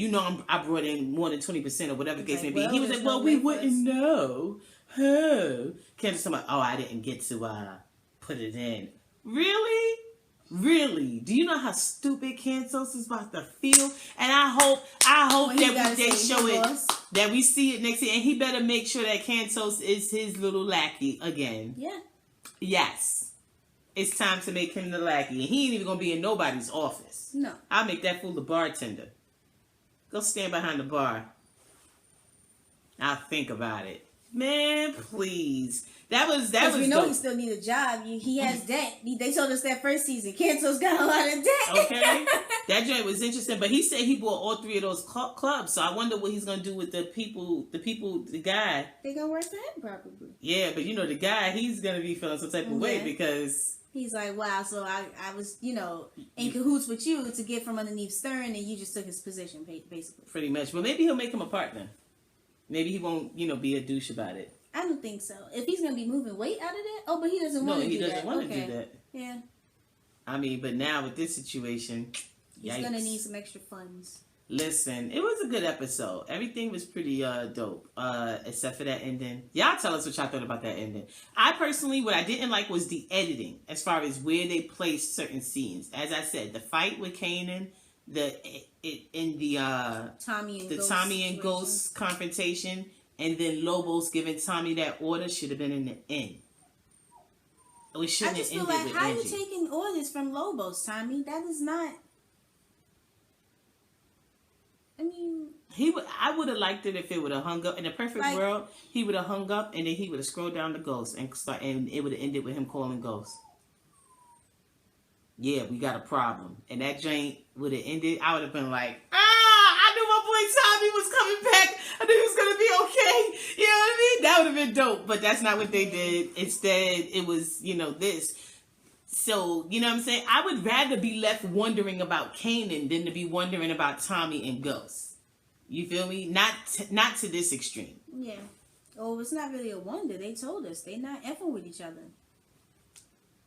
I brought in more than 20% or whatever the case may be. He was like, well, we wouldn't know. Oh, can't tell me. Oh, I didn't get to put it in. Really? Really? Do you know how stupid Cantos is about to feel? And I hope that they show it, that we see it next year. And he better make sure that Cantos is his little lackey again. Yeah. Yes. It's time to make him the lackey. And he ain't even going to be in nobody's office. No. I'll make that fool the bartender. Go stand behind the bar. I'll think about it. Man, please. That was we know dope. He still need a job. He has debt. They told us that first season. Cantos got a lot of debt. Okay. That joint was interesting, but he said he bought all 3 of those clubs. So I wonder what he's gonna do with the guy. They gonna work for him probably. Yeah, but the guy, he's gonna be feeling some type of way because he's like, wow. So I was in cahoots with you to get from underneath Stern, and you just took his position basically. Pretty much, but maybe he'll make him a partner. Maybe he won't, be a douche about it. I don't think so. If he's going to be moving weight out of that? Oh, but he doesn't want to do that. No, he doesn't want to do that. Yeah. I mean, but now with this situation, he's going to need some extra funds. Listen, it was a good episode. Everything was pretty dope, except for that ending. Y'all tell us what y'all thought about that ending. I personally, what I didn't like was the editing, as far as where they placed certain scenes. As I said, the fight with Kanan, Tommy and Ghost confrontation, and then Lobos giving Tommy that order should have been in the end. We shouldn't have ended with Angie. I just feel like, how are you taking orders from Lobos, Tommy? That is not. I mean, I would have liked it if it would have hung up in a perfect world. He would have hung up and then he would have scrolled down to Ghost and it would have ended with him calling Ghost. Yeah, we got a problem, and that joint would have ended. I would have been like, I knew my boy Tommy was coming back. I knew he was gonna be okay. You know what I mean? That would have been dope, but that's not what they did. Instead, it was this. So, you know what I'm saying? I would rather be left wondering about Kanan than to be wondering about Tommy and Ghost. You feel me? Not to this extreme. Yeah. Oh, it's not really a wonder. They told us they're not effing with each other.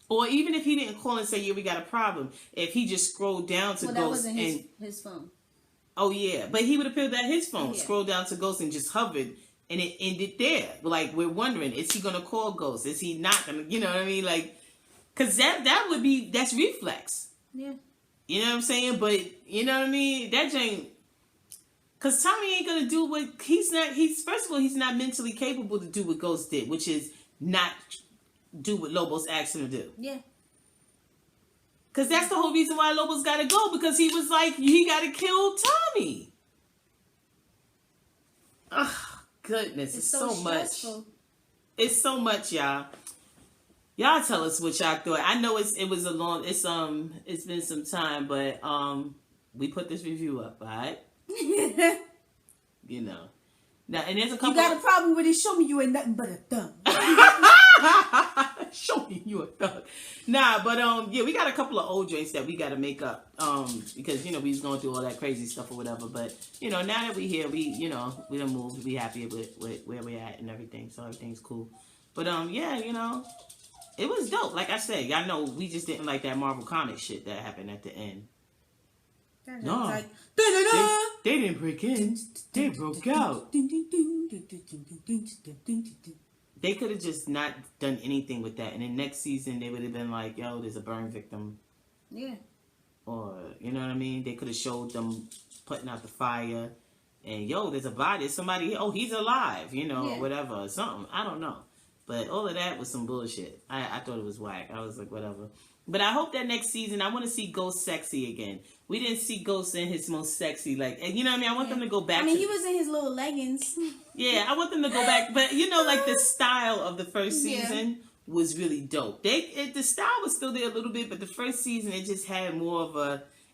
Or even if he didn't call and say, yeah, we got a problem. If he just scrolled down to Ghost. That wasn't his phone. Oh, yeah. But he would have peeled out his phone, scrolled down to Ghost and just hovered. And it ended there. Like, we're wondering, is he going to call Ghost? Is he not going to, you know what I mean? Like, because that's reflex. Yeah. You know what I'm saying? But, you know what I mean? That ain't, Because Tommy ain't gonna do what he's not. First of all, he's not mentally capable to do what Ghost did, which is not do what Lobos asked him to do. Yeah. Because that's the whole reason why Lobos got to go, because he was like, he got to kill Tommy. Oh, goodness. It's so much. It's so much, y'all. Y'all tell us what y'all thought. I know it's been some time, but we put this review up, all right? You know. Now, and there's a couple. You got a problem with it? Show me you ain't nothing but a thumb. Show me you a thug. Nah, but yeah, we got a couple of old joints that we got to make up because we was going through all that crazy stuff or whatever. But now that we here, we done moved. We happy with where we at and everything, so everything's cool. But yeah, it was dope. Like I said, y'all know we just didn't like that Marvel comic shit that happened at the end. No, like, they didn't break in. They broke out. They could have just not done anything with that. And then next season, they would have been like, yo, there's a burn victim. Yeah. Or, you know what I mean? They could have showed them putting out the fire. And, yo, there's a body. Somebody, oh, he's alive, or whatever. Or something. I don't know. But all of that was some bullshit. I thought it was whack. I was like, whatever. But I hope that next season, I want to see Ghost sexy again. We didn't see Ghost in his most sexy, you know what I mean? I want them to go back. He was in his little leggings. Yeah, I want them to go back. But, like the style of the first season was really dope. The style was still there a little bit, but the first season, it just had more of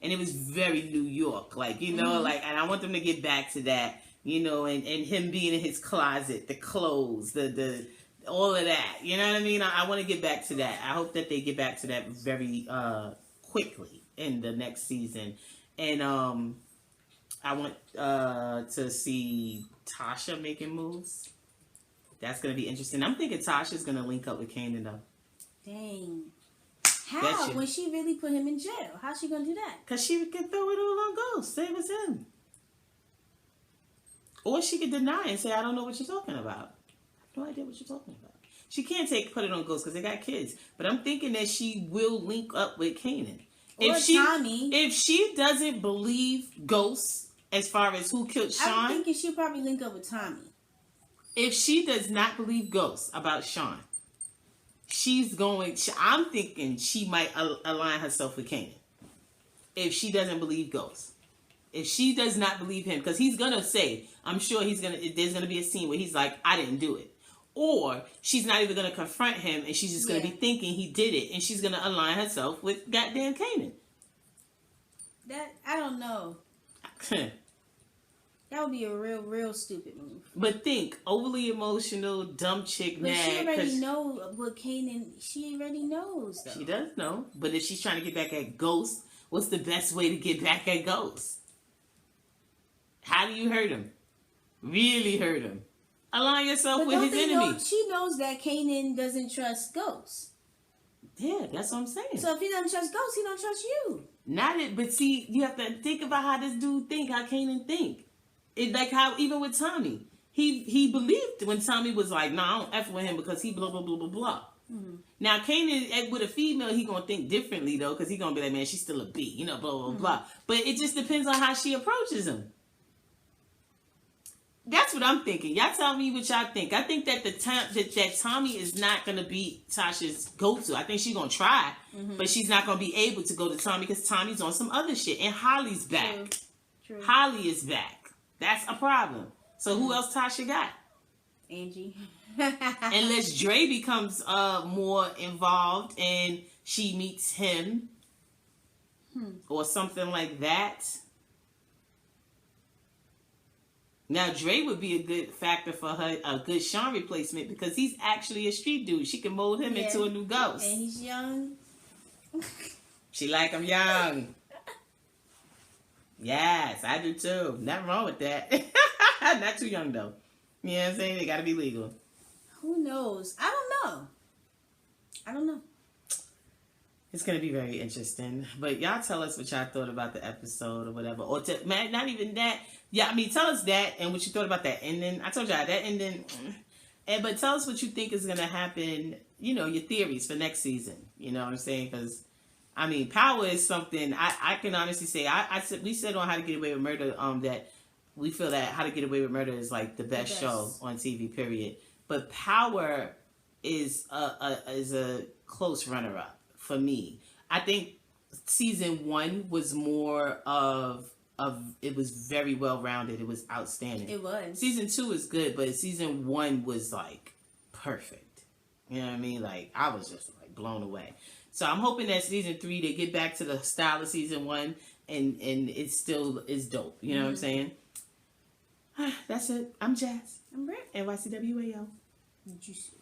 and it was very New York. And I want them to get back to that, and him being in his closet, the clothes, the all of that. You know what I mean? I want to get back to that. I hope that they get back to that very quickly in the next season. And I want to see Tasha making moves. That's going to be interesting. I'm thinking Tasha's going to link up with Kanan, though. Dang. How? When she really put him in jail? How's she going to do that? Because she can throw it all on Ghost. Say it was him. Or she could deny and say, I don't know what you're talking about. No idea what you're talking about. She can't put it on Ghost because they got kids. But I'm thinking that she will link up with Kanan. Tommy. If she doesn't believe Ghost as far as who killed Sean, I'm thinking she'll probably link up with Tommy. If she does not believe Ghost about Sean, I'm thinking she might align herself with Kanan. If she doesn't believe Ghost. If she does not believe him, because he's going to say, I'm sure there's going to be a scene where he's like, I didn't do it. Or she's not even going to confront him and she's just going to be thinking he did it. And she's going to align herself with goddamn Kanan. I don't know. That would be a real stupid move. But think, overly emotional, dumb chick, but mad. She already knows what Kanan, she already knows, though. She does know. But if she's trying to get back at Ghost, what's the best way to get back at Ghost? How do you hurt him? Really hurt him. Align yourself with his enemy. She knows that Kanan doesn't trust Ghost. Yeah, that's what I'm saying. So if he doesn't trust Ghost, he don't trust you. But see, you have to think about how this dude think, how Kanan think. It like how even with Tommy, he believed when Tommy was like, "Nah, I don't F with him because he blah blah blah blah blah." Mm-hmm. Now Kanan with a female, he gonna think differently though, because he gonna be like, "Man, she's still a B," blah blah blah. But it just depends on how she approaches him. That's what I'm thinking. Y'all tell me what y'all think. I think that that Tommy is not gonna be Tasha's go-to. I think she's gonna try, but she's not gonna be able to go to Tommy because Tommy's on some other shit, and Holly's back. True. Holly is back. That's a problem. So who else Tasha got? Angie. Unless Dre becomes more involved and she meets him or something like that. Now Dre would be a good factor for her, a good Sean replacement because he's actually a street dude. She can mold him into a new Ghost. And he's young. She like him young. Yes, I do too. Nothing wrong with that. Not too young though. You know what I'm saying? They gotta be legal. Who knows? I don't know. It's gonna be very interesting. But y'all tell us what y'all thought about the episode or whatever. Or not even that. Yeah, I mean, tell us that and what you thought about that ending. I told y'all that ending. But tell us what you think is gonna happen. Your theories for next season. You know what I'm saying? Because I mean, power is something I can honestly say. We said on How to Get Away with Murder that we feel that How to Get Away with Murder is like the best show on TV, period. But Power is a close runner-up for me. I think season 1 was more of it was very well rounded. It was outstanding. It was. Season 2 is good, but season 1 was like perfect. You know what I mean? Like I was just like blown away. So I'm hoping that season 3 they get back to the style of season 1 and it still is dope. You know what I'm saying? That's it. I'm Jazz. I'm Britt. NYCWAO. Did you see?